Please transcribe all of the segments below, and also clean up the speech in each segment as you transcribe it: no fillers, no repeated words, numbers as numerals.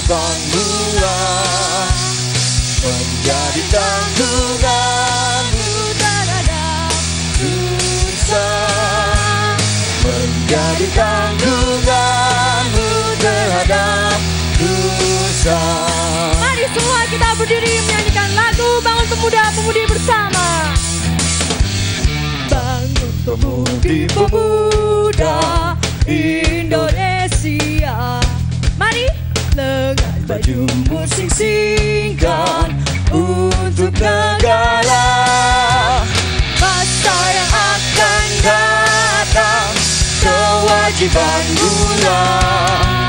kewajibanmu lah, menjadi tanggunganmu terhadap dosa, menjadi tanggunganmu terhadap dosa. Mari semua kita berdiri menyanyikan lagu Bangun Pemuda-Pemudi bersama. Bangun pemuda-pemuda Indonesia, mari dengan bajumu sing-singkan untuk negara. Masa yang akan datang, Kewajibanmu lah,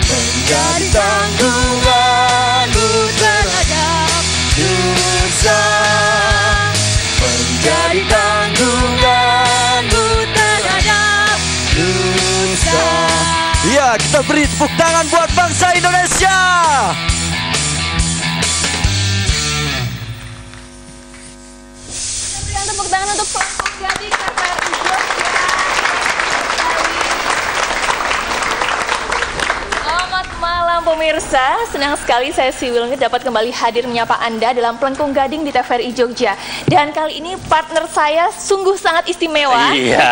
menjadi tanggunganmu terhadap dosa, menjadi tanggunganmu terhadap dosa. Ya, kita beri tepuk tangan buat bangsa Indonesia. Kita berikan tepuk tangan untuk Pelangkung Gading TVRI Jogja. Selamat malam pemirsa, senang sekali saya Si Wilmi dapat kembali hadir menyapa Anda dalam Pelengkung Gading di TVRI Jogja. Dan kali ini partner saya sungguh sangat istimewa. Iya,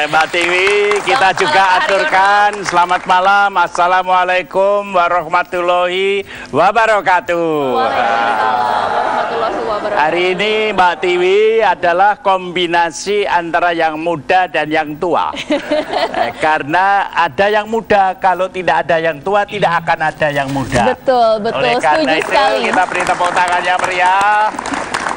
Mbak Tiwi, kita juga aturkan selamat malam, assalamualaikum warahmatullahi wabarakatuh. Waalaikumsalam warahmatullahi wabarakatuh. Hari ini Mbak Tiwi adalah kombinasi antara yang muda dan yang tua. Karena ada yang muda, kalau tidak ada yang tua tidak akan ada yang muda. Betul, betul. Oleh karena Setuju itu sekali. kita beri tepuk tangan yang meriah.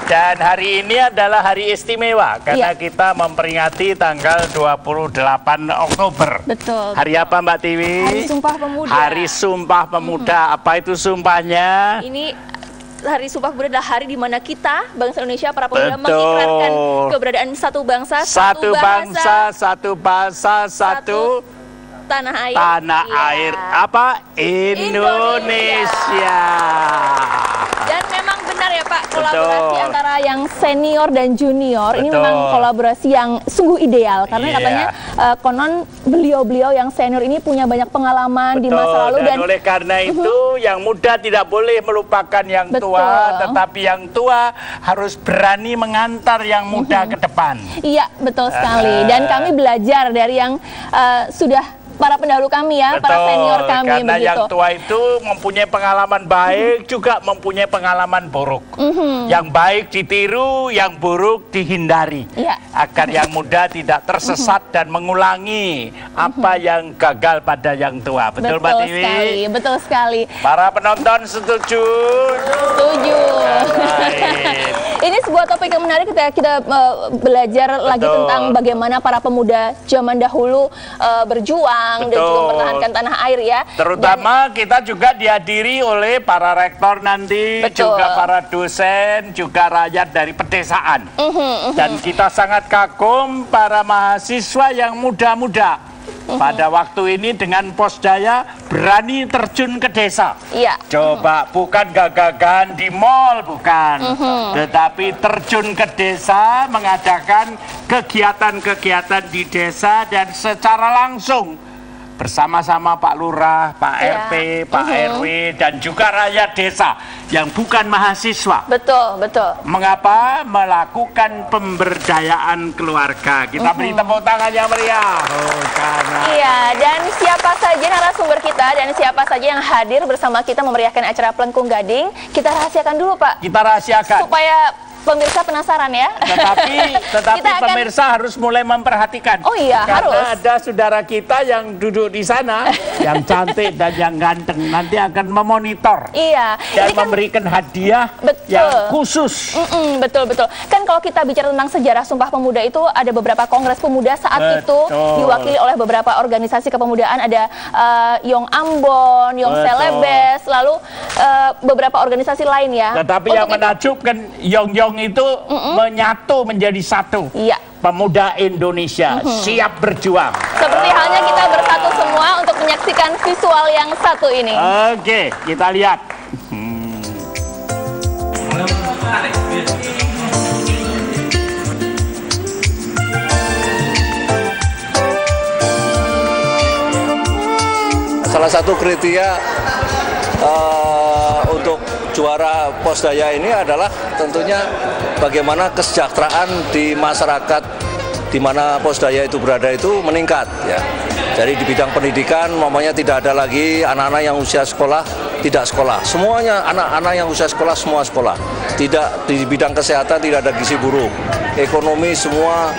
Dan hari ini adalah hari istimewa karena kita memperingati tanggal 28 Oktober. Betul. Hari apa Mbak Tiwi? Hari Sumpah Pemuda. Hari Sumpah Pemuda. Apa itu sumpahnya? Ini Hari Sumpah Pemuda adalah hari di mana kita, bangsa Indonesia, para pemuda Betul. mengikrarkan keberadaan satu bangsa, Satu bangsa, satu bahasa, satu tanah air. tanah Iya. air. Apa? Indonesia. Dan memang benar ya Pak, kolaborasi Betul. antara yang senior dan junior ini Betul. memang kolaborasi yang sungguh ideal karena Iya. katanya konon beliau-beliau yang senior ini punya banyak pengalaman di masa lalu dan oleh karena itu yang muda tidak boleh melupakan yang Betul. tua, tetapi yang tua harus berani mengantar yang muda ke depan. iya betul sekali. Dan kami belajar dari yang sudah para pendahulu kami ya, para senior kami karena begitu. yang tua itu mempunyai pengalaman baik juga mempunyai pengalaman buruk. Yang baik ditiru, yang buruk dihindari. Iya. Agar yang muda tidak tersesat dan mengulangi apa yang gagal pada yang tua. Betul, Mbak Tiwi? sekali, betul sekali. Para penonton setuju? Setuju. Baik. Ini sebuah topik yang menarik ketika kita belajar lagi Betul. tentang bagaimana para pemuda zaman dahulu berjuang dan juga Betul. mempertahankan tanah air ya. Terutama kita juga dihadiri oleh para rektor nanti, Betul. juga para dosen, juga rakyat dari pedesaan. Dan kita sangat kagum para mahasiswa yang muda-muda. Pada waktu ini dengan Posdaya berani terjun ke desa. Iya. Coba bukan gagagan di mall, bukan. Tetapi terjun ke desa, mengadakan kegiatan-kegiatan di desa dan secara langsung bersama-sama Pak Lurah, Pak Ya. RT, Pak RW, dan juga rakyat desa yang bukan mahasiswa. Betul, betul. Mengapa? Melakukan pemberdayaan keluarga. Kita beri tepuk tangan yang meriah. Oh, karena Iya, dan siapa saja narasumber kita dan siapa saja yang hadir bersama kita memeriahkan acara Pelengkung Gading, kita rahasiakan dulu Pak, kita rahasiakan. supaya pemirsa penasaran ya. Tetapi Kita akan- pemirsa harus mulai memperhatikan. Oh iya, Karena harus. ada saudara kita yang duduk di sana, yang cantik dan yang ganteng, nanti akan memonitor Iya, dan ini kan memberikan hadiah Betul. yang khusus. betul, betul. Kan kalau kita bicara tentang sejarah Sumpah Pemuda itu ada beberapa kongres pemuda saat itu Betul. diwakili oleh beberapa organisasi kepemudaan, ada Yong Ambon, Yong Betul. Celebes, lalu beberapa organisasi lain ya. Tetapi yang Untuk itu- menakjubkan Yong-Yong itu menyatu menjadi satu. Iya. Pemuda Indonesia siap berjuang. Seperti halnya kita bersatu semua untuk menyaksikan visual yang satu ini. Oke, kita lihat. Salah satu kriteria untuk juara Posdaya ini adalah tentunya bagaimana kesejahteraan di masyarakat di mana Posdaya itu berada itu meningkat ya. Jadi di bidang pendidikan mamanya tidak ada lagi anak-anak yang usia sekolah tidak sekolah. Semuanya anak-anak yang usia sekolah semua sekolah. Tidak di bidang kesehatan tidak ada gizi buruk. Ekonomi semua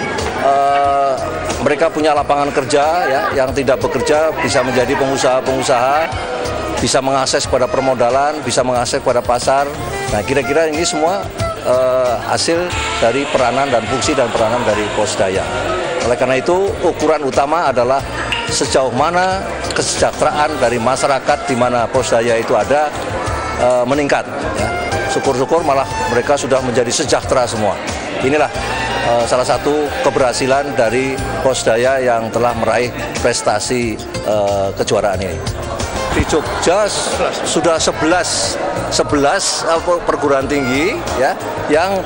mereka punya lapangan kerja ya, yang tidak bekerja bisa menjadi pengusaha-pengusaha, bisa mengakses pada permodalan, bisa mengakses pada pasar. Nah, kira-kira ini semua hasil dari peranan dan fungsi dan peranan dari Posdaya. Oleh karena itu, ukuran utama adalah sejauh mana kesejahteraan dari masyarakat di mana Posdaya itu ada meningkat. Ya. Syukur-syukur malah mereka sudah menjadi sejahtera semua. Inilah salah satu keberhasilan dari Posdaya yang telah meraih prestasi kejuaraan ini. Di Jogja sudah 11 perguruan tinggi ya yang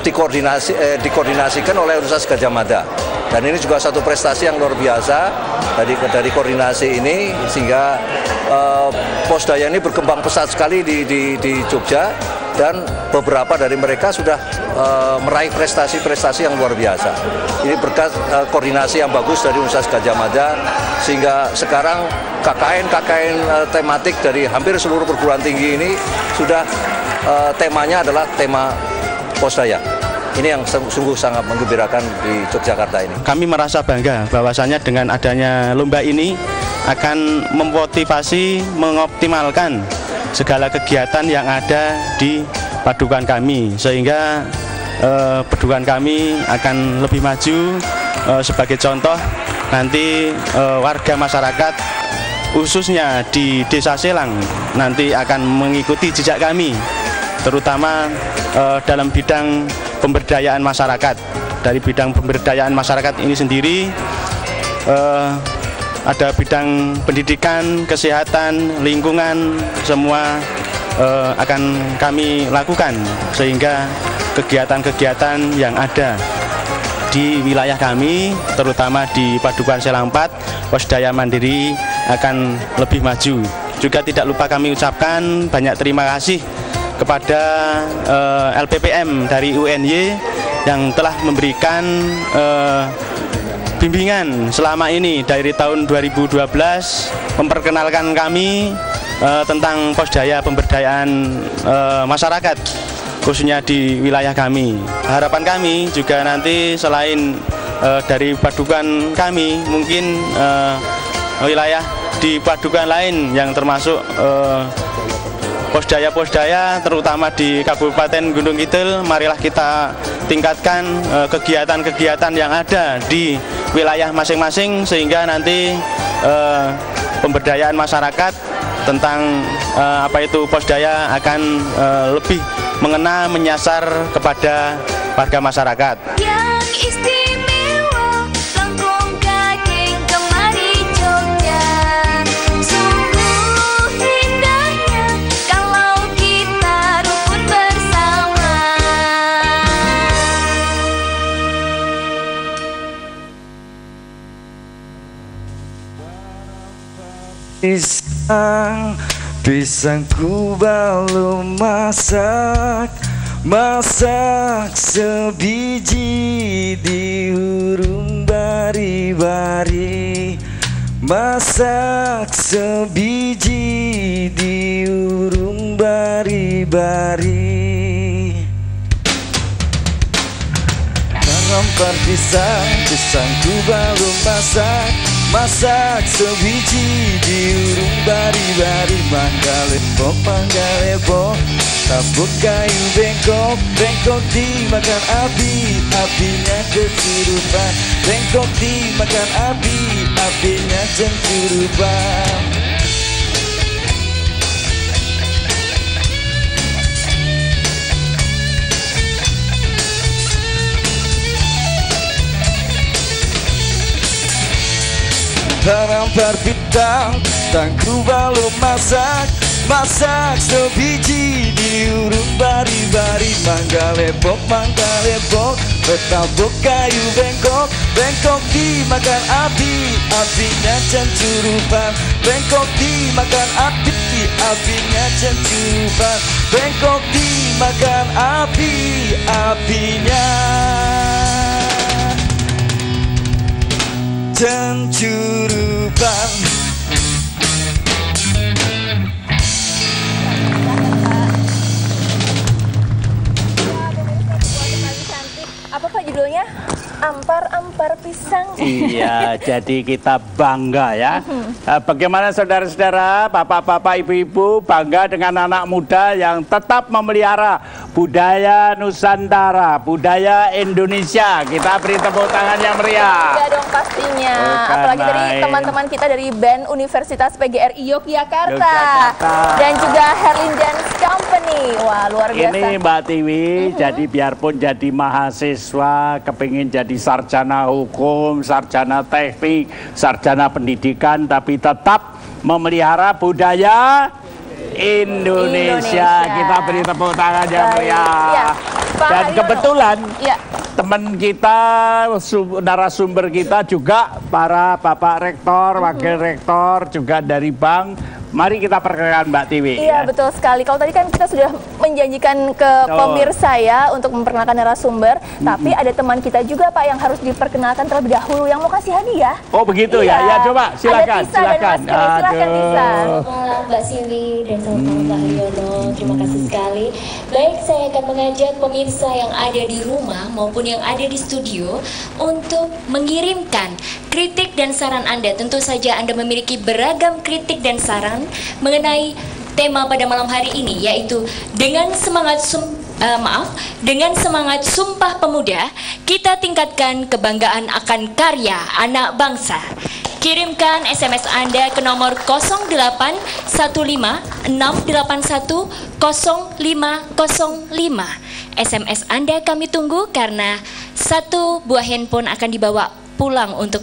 dikoordinasikan oleh Universitas Gadjah Mada. Dan ini juga satu prestasi yang luar biasa dari koordinasi ini sehingga Posdaya ini berkembang pesat sekali di Jogja dan beberapa dari mereka sudah meraih prestasi-prestasi yang luar biasa. Ini berkat koordinasi yang bagus dari Universitas Gadjah Mada sehingga sekarang KKN tematik dari hampir seluruh perguruan tinggi ini sudah temanya adalah tema Posdaya. Ini yang sungguh sangat menggembirakan di Yogyakarta ini. Kami merasa bangga bahwasannya dengan adanya lomba ini akan memotivasi, mengoptimalkan segala kegiatan yang ada di padukan kami, sehingga padukan kami akan lebih maju. Sebagai contoh, nanti warga masyarakat khususnya di Desa Selang nanti akan mengikuti jejak kami, terutama dalam bidang pemberdayaan masyarakat. Dari bidang pemberdayaan masyarakat ini sendiri ada bidang pendidikan, kesehatan, lingkungan, semua akan kami lakukan sehingga kegiatan-kegiatan yang ada di wilayah kami, terutama di Padukuhan Selang 4, Posdaya Mandiri akan lebih maju. Juga tidak lupa kami ucapkan banyak terima kasih kepada LPPM dari UNY yang telah memberikan bimbingan selama ini dari tahun 2012 memperkenalkan kami tentang Posdaya pemberdayaan masyarakat khususnya di wilayah kami. Harapan kami juga nanti selain dari padukan kami mungkin wilayah di padukan lain yang termasuk Posdaya-Posdaya terutama di Kabupaten Gunung Kidul, marilah kita tingkatkan kegiatan-kegiatan yang ada di wilayah masing-masing sehingga nanti pemberdayaan masyarakat tentang apa itu Posdaya akan lebih mengena, menyasar kepada warga masyarakat. Yang istimewa, Lengkung Gading kemari Jogja. Sungguh indahnya kalau kita rukun bersama. Pisangku belum masak sebiji di hurung bari-bari. Masak sebiji di hurung bari-bari. Merompar pisangku belum masak sebiji di urung bari-bari. Manggalebo tabuk kayu bengkok dimakan api, apinya kesurupan. Bengkok dimakan api, apinya cengkurupan. Merompar pisangku belum masak sebiji di urung bari-bari. Manggalebo Bertabuk kayu bengkok, bengkok dimakan api, apinya cencurupan. Bengkok dimakan api, apinya cencurupan. Bengkok dimakan api, apinya cencurupan. Apa Pak judulnya? Ampar-ampar pisang. Iya, jadi kita bangga ya. Bagaimana saudara-saudara, bapak-bapak, ibu-ibu bangga dengan anak muda yang tetap memelihara budaya Nusantara, budaya Indonesia. Kita beri tepuk tangan yang meriah. Ya dong pastinya. Bukan Apalagi dari main. teman-teman kita dari band Universitas PGRI Yogyakarta. Yogyakarta. Dan juga Herlin Dance Company. Wah, luar biasa. Ini Mbak Tiwi, jadi biarpun jadi mahasiswa, kepingin jadi sarjana hukum, sarjana teknik, sarjana pendidikan, tapi tetap memelihara budaya Indonesia. Kita beri tepuk tangan yang Baik. meriah. Ya, Pak Dan Haryono. kebetulan Ya. teman kita, narasumber kita juga para Bapak Rektor, Wakil Rektor, juga dari Bank. Mari kita perkenalkan Mbak Tiwi. Iya, betul sekali. Kalau tadi kan kita sudah menjanjikan ke pemirsa ya untuk memperkenalkan narasumber, tapi ada teman kita juga Pak yang harus diperkenalkan terlebih dahulu yang mau kasih hadiah. Oh begitu Iya. ya, ya coba silakan, Ada Tisa dan silakan. Mas Kris. Silakan Tisa. Selamat malam Mbak Siwi dan selamat malam Pak Haryono. Terima kasih sekali. Baik, saya akan mengajak pemirsa yang ada di rumah maupun yang ada di studio untuk mengirimkan kritik dan saran Anda. Tentu saja Anda memiliki beragam kritik dan saran mengenai tema pada malam hari ini, yaitu dengan semangat dengan semangat Sumpah Pemuda, kita tingkatkan kebanggaan akan karya anak bangsa. Kirimkan SMS Anda ke nomor 0815810505. SMS Anda kami tunggu karena satu buah handphone akan dibawa pulang untuk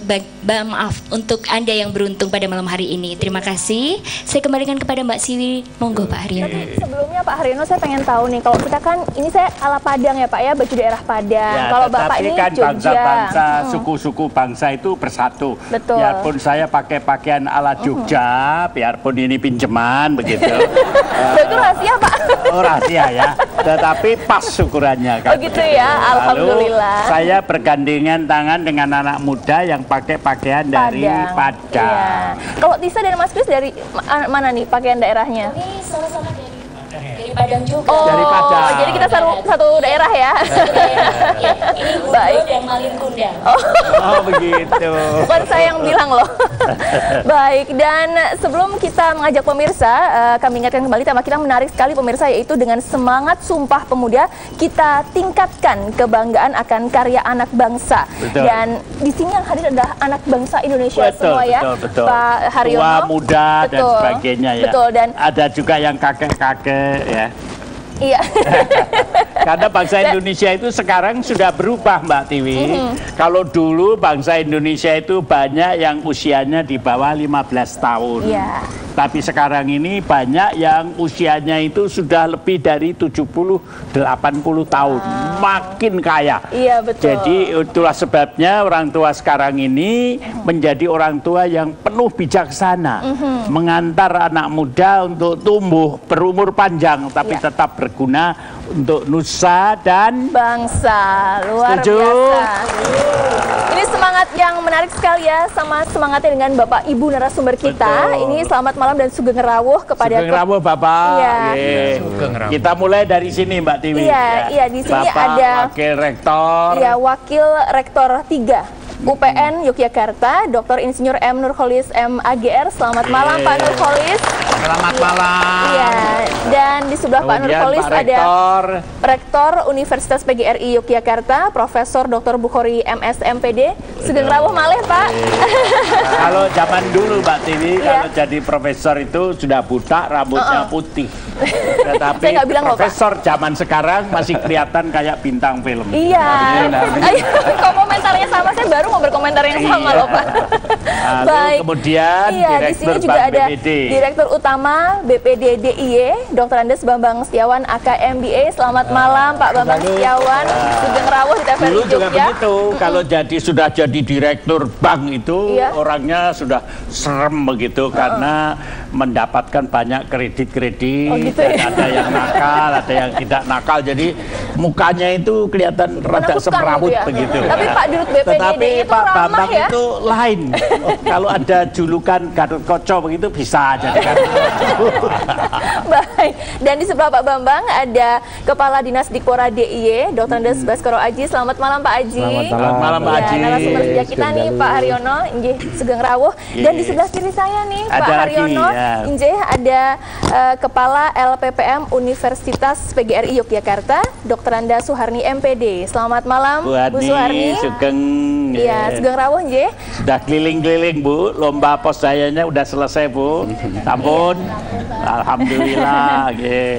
untuk Anda yang beruntung pada malam hari ini. Terima kasih. Saya kembalikan kepada Mbak Siwi. Monggo Pak Haryono. Tapi sebelumnya Pak Haryono saya pengen tahu nih, kalau kita kan ini saya ala Padang ya Pak ya, baju daerah Padang. Ya, Kalau Bapak tetapi ini kan Jogja. bangsa-bangsa, suku-suku bangsa itu bersatu. Betul. Biarpun saya pakai pakaian ala Jogja, biarpun ini pinjaman begitu. Itu rahasia Pak. Oh rahasia ya, tetapi pas ukurannya kan. Oh gitu ya, alhamdulillah. Lalu saya bergandengan tangan dengan anak muda yang pakai pakaian dari Padang. Iya. Kalau Tisa dan Mas Kris dari mana nih pakaian daerahnya? Ini sama-sama dari Padang juga. Oh, Dari Padang. jadi kita satu daerah ya. Ya, ini Gundo Baik. dan Malin Kundang. Oh begitu. Bukan saya yang bilang loh. Baik, dan sebelum kita mengajak pemirsa, kami ingatkan kembali tema kita menarik sekali pemirsa, yaitu dengan semangat Sumpah Pemuda kita tingkatkan kebanggaan akan karya anak bangsa. Betul. Dan di sini yang hadir adalah anak bangsa Indonesia Betul, semua ya, betul. Pak Haryono. Tua, muda dan Betul. sebagainya ya. Betul, dan ada juga yang kakek-kakek ya. iya. Karena bangsa Indonesia itu sekarang sudah berubah Mbak Tiwi. Kalau dulu bangsa Indonesia itu banyak yang usianya di bawah 15 tahun. Iya. Tapi sekarang ini banyak yang usianya itu sudah lebih dari 70-80 tahun. Makin kaya. Iya, betul. Jadi itulah sebabnya orang tua sekarang ini menjadi orang tua yang penuh bijaksana. Mengantar anak muda untuk tumbuh berumur panjang tapi Iya. tetap berguna untuk nusa dan Bangsa, luar Setuju. biasa. Ini semangat yang menarik sekali ya, sama semangatnya dengan Bapak Ibu narasumber kita. Betul. Ini selamat malam dan sugeng rawuh kepada Sugeng rawuh Bapak. Iya. Ye. Kita mulai dari sini Mbak Tiwi. Iya, iya, di sini Bapak ada Wakil Rektor. ya, Wakil Rektor 3 UPN Yogyakarta, Dr. Insinyur M. Nurholis MAGR. Selamat malam Pak Nurholis. Selamat malam. Iya, dan di sebelah Pak Kemudian Nurholis Pak ada Rektor. Rektor Universitas PGRI Yogyakarta, Profesor Dr. Bukhori MS MPD. Sugeng rawuh malih Pak. Kalau zaman dulu Mbak Tiwi, Iya. kalau jadi profesor itu sudah buta, rambutnya putih. Tetapi Saya nggak bilang loh, Pak. profesor zaman sekarang masih kelihatan kayak bintang film. Iya. Nah, Ayo, kalau komentarnya sama, saya baru mau berkomentar yang yang sama loh Pak. Lalu Baik. kemudian Iya, di sini Direktur juga Bank ada BPD. Direktur Utama BPD DIY, Dr. Andes Bambang Setiawan, AKMBA. Selamat malam Pak Bambang Setiawan, Sugeng Rawuh di TVRI Dulu juga Jogja. begitu, kalau sudah jadi direktur bank itu Iya. orangnya sudah serem begitu karena mendapatkan banyak kredit-kredit, Oh, gitu dan ya? ada yang nakal, ada yang tidak nakal, jadi mukanya itu kelihatan rada Menakutkan semrawut gitu ya? begitu. Tapi Pak Dirut BPD Tetapi itu Pak ramah Bambang ya? itu lain. Kalau ada julukan Gatot Koco begitu bisa jadi. Baik. Dan di sebelah Pak Bambang ada Kepala Dinas Dikpora DIY, Dr. Andes Baskoro Aji. Selamat malam Pak Aji. Selamat malam Pak Haji. Narasumber setia kita nih Pak Haryono, Injih Sugeng Rawuh. Dan di sebelah kiri saya nih Pak Ada lagi, Haryono, ya. Injih ada Kepala LPPM Universitas PGRI Yogyakarta, Dr. Anda Suharni MPD. Selamat malam Bu Suharni. Sugeng. Iya, Sugeng Rawuh Injih. Sudah keliling-keliling Bu, lomba posdayanya udah selesai Bu. Sampun. Alhamdulillah.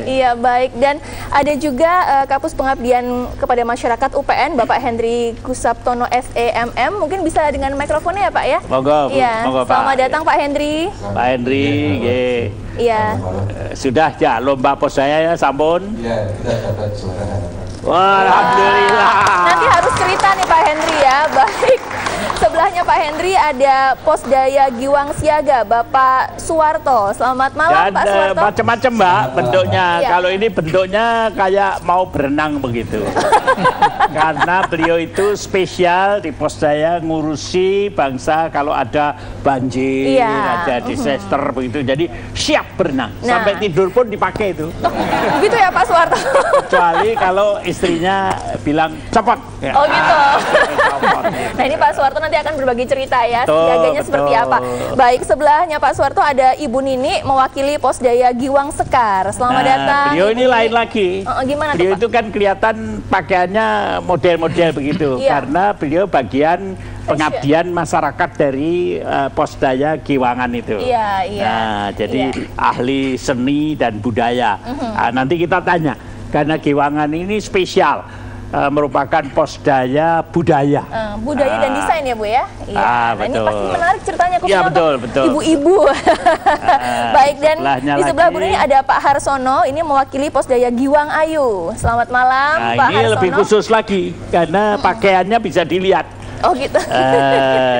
Iya baik, dan ada juga Kapus Pengabdian kepada Masyarakat UPN Bapak Henry Kusaptono SEMM. Mungkin bisa dengan mikrofonnya ya Pak ya? Monggo, Bu. Iya. Monggo, Pak. Selamat datang Pak Henry. Pak Henry, nggih. Iya. Sudah ya lomba posdaya ya sampun? Iya, kita dapat juara. Wah, alhamdulillah. Nanti harus cerita nih Pak Henry ya. Baik. Sebelahnya Pak Henry ada Posdaya Giwang Siaga Bapak Suwarto. Selamat malam Pak Suwarto. Macam-macam Mbak bentuknya. Iya. Kalau ini bentuknya kayak mau berenang begitu. Karena beliau itu spesial di Posdaya ngurusi bangsa kalau ada banjir, Iya. ada disaster begitu. Jadi siap berenang. Nah. Sampai tidur pun dipakai itu. Begitu ya Pak Suwarto. Kecuali kalau istrinya bilang copot. Ya. Oh gitu. Copot. Nah ini Pak Suwarto nanti akan berbagi cerita ya, Betul, siaganya seperti betul. apa. Baik, sebelahnya Pak Suwarto ada Ibu Nini mewakili Posdaya Giwang Sekar. Selamat datang. Beliau ini Ibu lain Nini. lagi. Gimana tuh, Beliau Pak? itu kan kelihatan pakaiannya model-model begitu. Iya. Karena beliau bagian pengabdian masyarakat dari Posdaya Giwangan itu. Iya, iya. Nah, jadi Iya. ahli seni dan budaya. Nah, nanti kita tanya, karena Giwangan ini spesial. Merupakan posdaya budaya. Budaya dan desain ya Bu ya? Iya. Nah, ini betul. pasti menarik ceritanya khususnya Iya, untuk betul, betul. ibu-ibu. Baik, dan sebelahnya di sebelah lagi. Bu Nini ada Pak Harsono, ini mewakili Posdaya Giwang Ayu. Selamat malam Nah, Pak ini Harsono. lebih khusus lagi karena pakaiannya bisa dilihat. Oh gitu.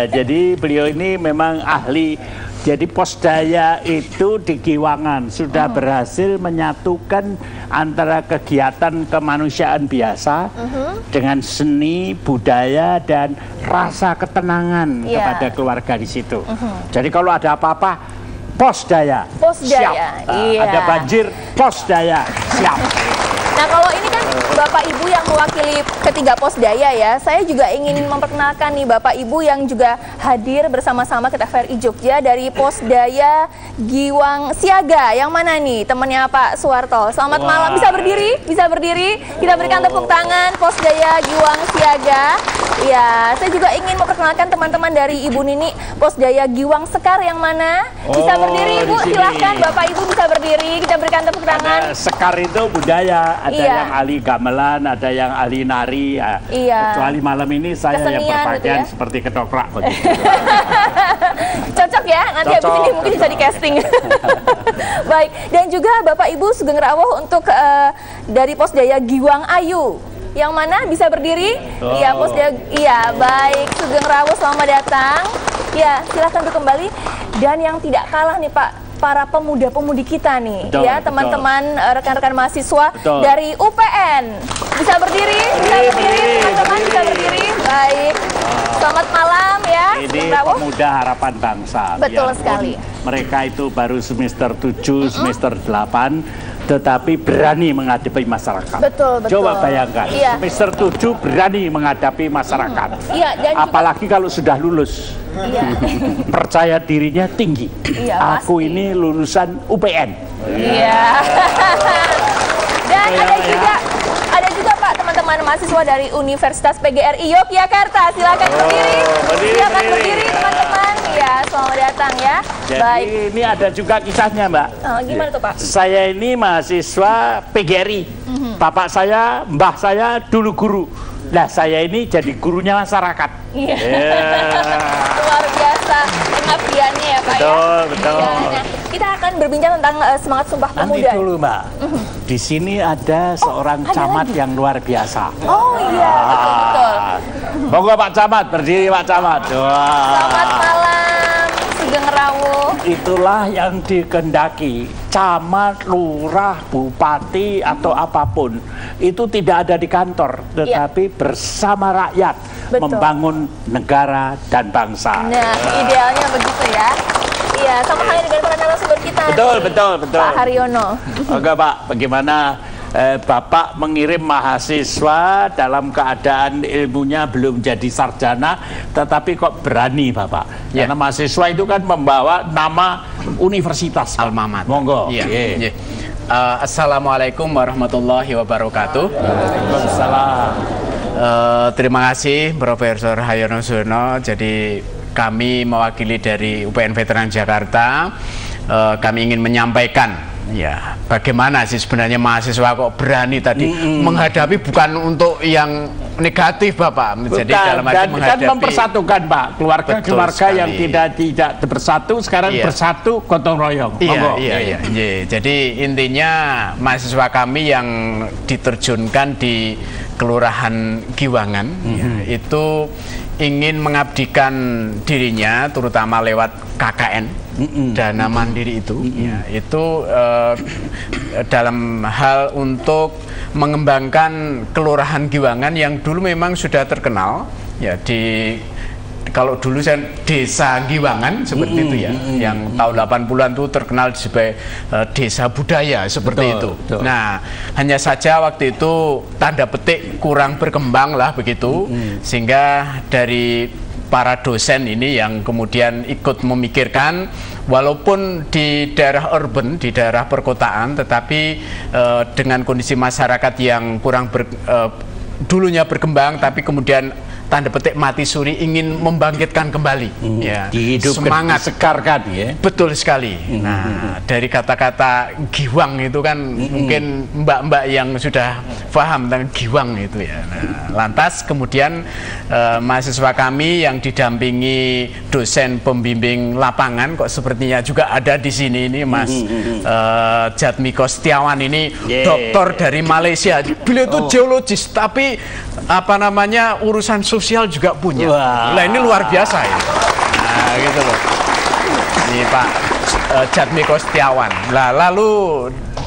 Jadi beliau ini memang ahli. Jadi Posdaya itu di Giwangan sudah berhasil menyatukan antara kegiatan kemanusiaan biasa dengan seni, budaya, dan rasa ketenangan Iya. kepada keluarga di situ. Jadi kalau ada apa-apa, Posdaya, Posdaya, siap. iya. Ada banjir, Posdaya, siap. Nah kalau ini kan Bapak Ibu yang mewakili ketiga Posdaya ya, saya juga ingin memperkenalkan nih Bapak Ibu yang juga hadir bersama-sama ke TVRI Jogja dari Posdaya Giwang Siaga. Yang mana nih temannya Pak Suwarto? Selamat malam, bisa berdiri? Bisa berdiri? Kita berikan tepuk tangan Posdaya Giwang Siaga. Ya, saya juga ingin memperkenalkan teman-teman dari Ibu Nini Posdaya Giwang Sekar yang mana? Bisa berdiri di Bu, sini. silahkan Bapak Ibu bisa berdiri. Kita berikan tepuk tangan. Sekar itu budaya, ada Iya. yang ahli gamelan, ada yang ahli nari. Ya. Iya. Kecuali malam ini saya yang Kesenian berpakaian gitu ya. seperti ketoprak begitu. Cocok ya, nanti habis Cocok. ini mungkin bisa di casting. Baik, dan juga Bapak Ibu Sugeng Rawuh untuk dari Posdaya Giwang Ayu. Yang mana bisa berdiri? Oh. Iya, Posdaya. Iya, baik. Sugeng Rawuh selamat datang. Ya, silakan untuk kembali. Dan yang tidak kalah nih Pak, para pemuda-pemudi kita nih, Betul, ya betul. teman-teman rekan-rekan mahasiswa Betul. dari UPN. Bisa berdiri? Bisa berdiri, teman-teman bisa berdiri. Baik. Selamat malam ya, Ini Sugeng Rawuh. pemuda harapan bangsa. Betul Biarpun sekali. Mereka itu baru semester 7, semester 8, tetapi berani menghadapi masyarakat. Betul, betul. Coba bayangkan, Iya. semester 7 berani menghadapi masyarakat. Iya, dan juga Apalagi kalau sudah lulus. iya. Percaya dirinya tinggi. Iya, Aku pasti. ini lulusan UPN. Iya. Dan ada juga Pak teman-teman mahasiswa dari Universitas PGRI Yogyakarta. Silakan berdiri. berdiri, Silakan berdiri. berdiri teman-teman. Ya, selamat datang ya. Jadi Baik. ini ada juga kisahnya, Mbak. Gimana tuh Pak? Saya ini mahasiswa PGRI. Bapak saya, mbah saya dulu guru Nah, saya ini jadi gurunya masyarakat. Iya. Luar biasa pengabdiannya ya Pak Betul, ya. betul. Iya, nah, kita akan berbincang tentang semangat Sumpah Nanti Pemuda. dulu, Mbak. Di sini ada seorang ada camat lagi? yang luar biasa. Oh iya, betul. Monggo Pak Camat, berdiri Pak Camat. Selamat malam, Sugeng Rawuh. Itulah yang dikehendaki. Camat, lurah, bupati, atau apapun. Itu tidak ada di kantor, tetapi bersama rakyat. Betul. Membangun negara dan bangsa. Nah, idealnya begitu ya. Iya, sama halnya dengan para narasumber kita. Betul. Pak Haryono. Oke Pak, bagaimana Bapak mengirim mahasiswa dalam keadaan ilmunya belum jadi sarjana, tetapi kok berani Bapak? Ya. Karena mahasiswa itu kan membawa nama universitas. Alma Mater. Monggo. Iya. Iya. Iya. Assalamualaikum warahmatullahi wabarakatuh. Waalaikumsalam. Terima kasih Profesor Haryono Suyono. Jadi kami mewakili dari UPN Veteran Jakarta, kami ingin menyampaikan ya bagaimana sih sebenarnya mahasiswa kok berani tadi menghadapi bukan untuk yang negatif Bapak. Jadi dalam arti dan menghadapi kan mempersatukan Pak, keluarga-keluarga yang tidak bersatu sekarang Iya. bersatu gotong royong. Monggo. Iya. Jadi intinya mahasiswa kami yang diterjunkan di Kelurahan Giwangan ya, itu ingin mengabdikan dirinya terutama lewat KKN dana mandiri itu ya, itu dalam hal untuk mengembangkan Kelurahan Giwangan yang dulu memang sudah terkenal ya di kalau dulu saya desa Giwangan seperti itu ya, yang tahun 80-an itu terkenal sebagai desa budaya seperti itu. Betul. Nah, hanya saja waktu itu tanda petik kurang berkembang lah begitu, sehingga dari para dosen ini yang kemudian ikut memikirkan, walaupun di daerah urban, di daerah perkotaan, tetapi dengan kondisi masyarakat yang kurang dulunya berkembang, tapi kemudian tanda petik mati suri ingin membangkitkan kembali ya, Dihidupkan, semangat disegarkan ya. betul sekali. Nah, dari kata-kata giwang itu kan mungkin mbak-mbak yang sudah paham tentang giwang itu ya. Nah, lantas kemudian mahasiswa kami yang didampingi dosen pembimbing lapangan kok sepertinya juga ada di sini ini Mas Jatmiko Setiawan ini doktor dari Malaysia. Beliau itu geologis tapi apa namanya urusan sosial juga punya. Nah, ini luar biasa ya. Nah, gitu loh. Ini Pak Jatmiko Setiawan. Nah, lalu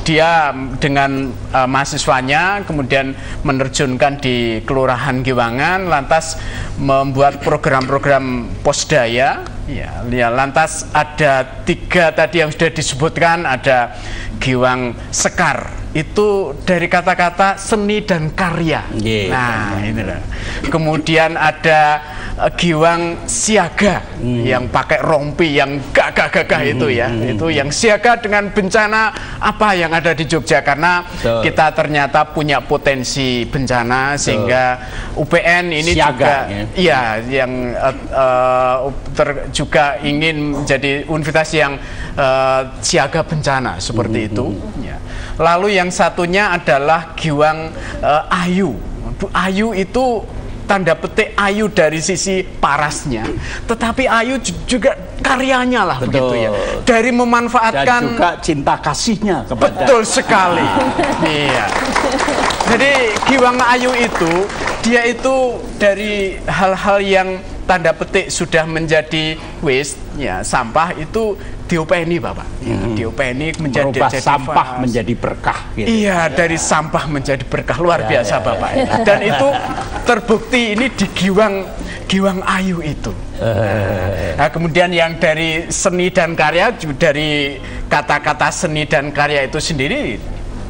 dia dengan mahasiswanya kemudian menerjunkan di Kelurahan Giwangan, lantas membuat program-program posdaya. Ya, lantas ada 3 tadi yang sudah disebutkan, ada Giwang Sekar. Itu dari kata-kata seni dan karya. Nah, inilah. Kemudian ada Giwang Siaga yang pakai rompi yang gagah-gagah itu ya. Itu yang siaga dengan bencana apa yang ada di Jogja, karena kita ternyata punya potensi bencana sehingga UPN ini siaga, juga ya yang juga ingin menjadi universitas yang siaga bencana seperti itu ya. Lalu yang satunya adalah Giwang Ayu. Ayu itu tanda petik ayu dari sisi parasnya, tetapi ayu juga karyanya lah. Betul. Begitu ya. Dari memanfaatkan dan juga cinta kasihnya kepada. Betul sekali. Iya. Jadi Giwang Ayu itu dia itu dari hal-hal yang tanda petik sudah menjadi waste ya, sampah itu diopeni Bapak. Ya, diopeni menjadi merubah sampah menjadi berkah gitu. Iya, dari sampah menjadi berkah, luar biasa Bapak. Dan itu terbukti ini di Giwang Ayu itu. Nah, kemudian yang dari seni dan karya, dari kata-kata seni dan karya itu sendiri,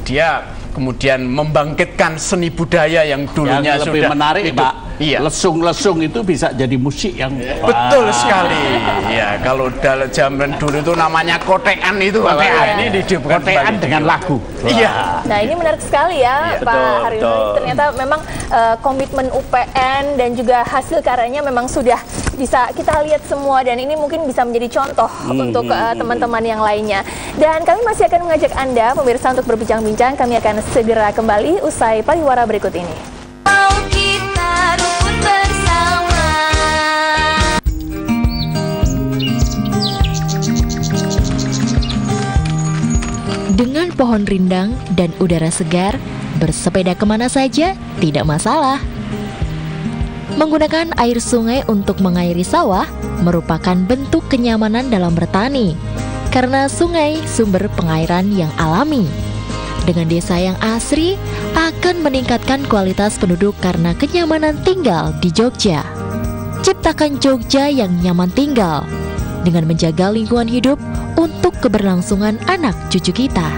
dia kemudian membangkitkan seni budaya yang dulunya yang lebih sudah menarik hidup. Pak. Iya. Lesung-lesung itu bisa jadi musik yang betul sekali. Ya, kalau dalam zaman dulu itu namanya kotean itu kotean. Ini dihidupkan kotean dengan lagu. Iya. Nah, ini menarik sekali ya, Pak Haryono. Ternyata memang komitmen UPN dan juga hasil karyanya memang sudah bisa kita lihat semua, dan ini mungkin bisa menjadi contoh untuk teman-teman yang lainnya. Dan kami masih akan mengajak Anda pemirsa untuk berbincang-bincang. Kami akan segera kembali usai pariwara berikut ini. Mau kita pohon rindang dan udara segar, bersepeda kemana saja tidak masalah. Menggunakan air sungai untuk mengairi sawah merupakan bentuk kenyamanan dalam bertani, karena sungai sumber pengairan yang alami. Dengan desa yang asri akan meningkatkan kualitas penduduk karena kenyamanan tinggal di Jogja. Ciptakan Jogja yang nyaman tinggal dengan menjaga lingkungan hidup untuk keberlangsungan anak cucu kita.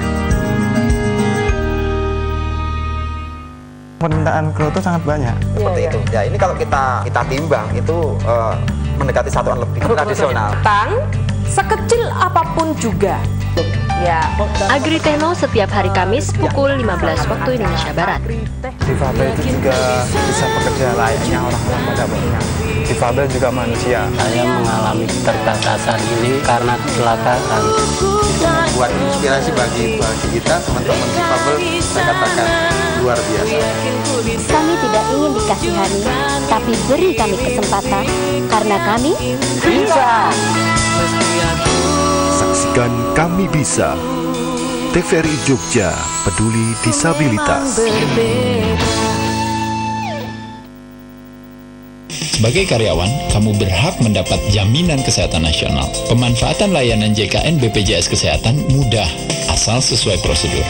Permintaan kroto sangat banyak. Seperti itu. Ya, ini kalau kita timbang itu mendekati satuan lebih tradisional. Tang sekecil apapun juga. Ya. Agritechno setiap hari Kamis pukul 15 waktu Indonesia Barat. Difabel itu juga bisa bekerja layaknya orang-orang pada umumnya. Difabel juga manusia. Saya mengalami keterbatasan ini karena kecelakaan. Buat inspirasi bagi kita teman-teman difabel, saya katakan luar biasa. Kami tidak ingin dikasihani, tapi beri kami kesempatan karena kami bisa. Saksikan Kami Bisa. TVRI Jogja, peduli disabilitas. Sebagai karyawan, kamu berhak mendapat jaminan kesehatan nasional. Pemanfaatan layanan JKN BPJS Kesehatan mudah, asal sesuai prosedur.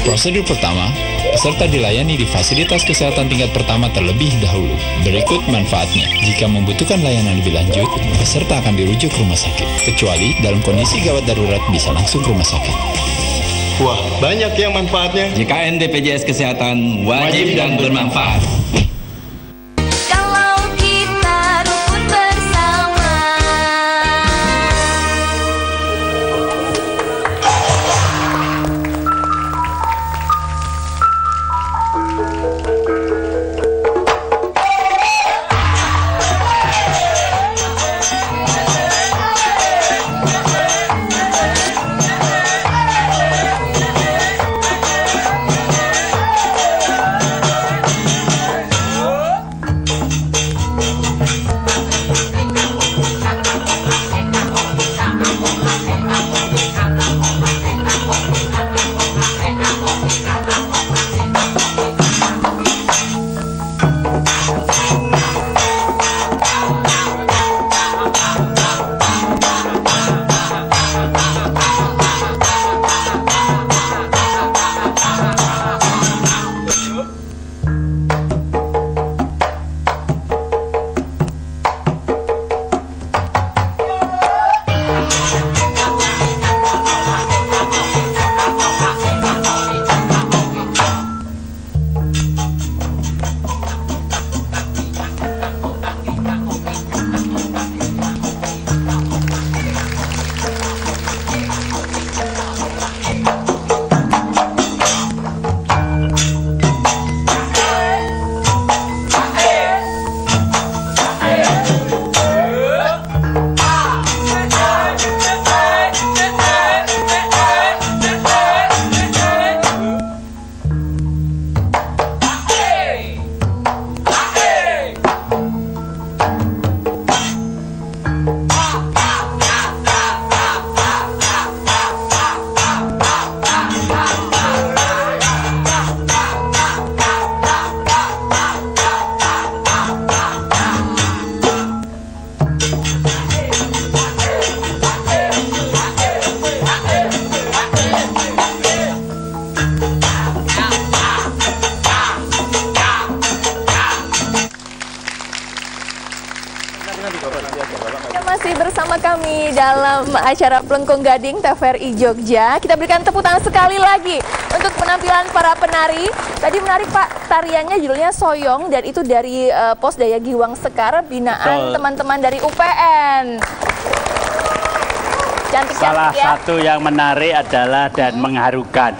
Prosedur pertama, peserta dilayani di fasilitas kesehatan tingkat pertama terlebih dahulu. Berikut manfaatnya. Jika membutuhkan layanan lebih lanjut, peserta akan dirujuk ke rumah sakit. Kecuali dalam kondisi gawat darurat bisa langsung ke rumah sakit. Wah, banyak yang manfaatnya. JKN BPJS Kesehatan wajib dan bermanfaat. Kalau kita rukun bersama. Masih bersama kami dalam acara Plengkung Gading TVRI Jogja. Kita berikan tepuk tangan sekali lagi untuk penampilan para penari. Tadi menarik Pak, tariannya judulnya Soyong dan itu dari Pos Daya Giwang Sekar binaan teman-teman dari UPN. Cantik-cantik Salah ya. satu yang menarik adalah dan mengharukan.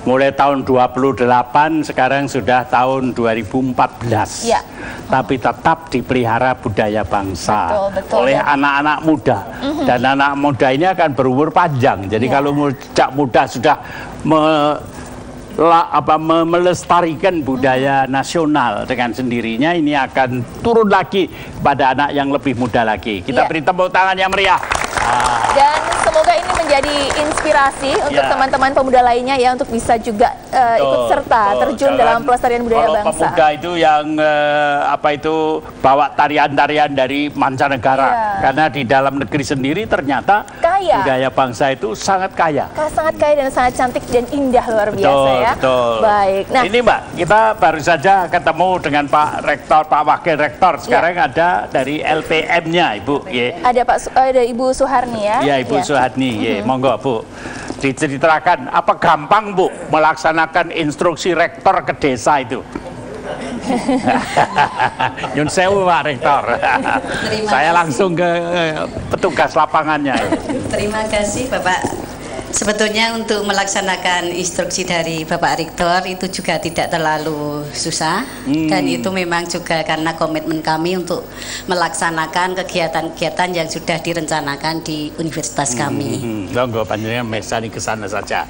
Mulai tahun 28, sekarang sudah tahun 2014. Ya. Tapi tetap dipelihara budaya bangsa Betul, oleh anak-anak muda. Dan anak muda ini akan berumur panjang. Jadi kalau sejak muda sudah melestarikan budaya nasional dengan sendirinya, ini akan turun lagi pada anak yang lebih muda lagi. Kita beri tepuk tangan yang meriah Dan semoga ini menjadi inspirasi untuk teman-teman pemuda lainnya ya untuk bisa juga ikut serta terjun dalam pelestarian budaya kalau bangsa. Pemuda itu yang bawa tarian-tarian dari mancanegara, karena di dalam negeri sendiri ternyata budaya bangsa itu sangat kaya. Sangat kaya dan sangat cantik dan indah luar biasa ya. Betul. Baik. Nah, ini Mbak, kita baru saja ketemu dengan Pak Rektor, Pak Wakil Rektor. Sekarang ada dari LPM-nya, Ibu. Ada Ibu Suharni ya. Iya, Ibu Suharni. Monggo, Bu. Diceritakan apa gampang, Bu, melaksanakan instruksi rektor ke desa itu? Nyun sewu, Pak Rektor. Saya langsung ke petugas lapangannya. Terima kasih, Bapak. Sebetulnya untuk melaksanakan instruksi dari Bapak Rektor itu juga tidak terlalu susah, dan itu memang juga karena komitmen kami untuk melaksanakan kegiatan-kegiatan yang sudah direncanakan di universitas kami. Monggo panjenengan mesani ke sana saja,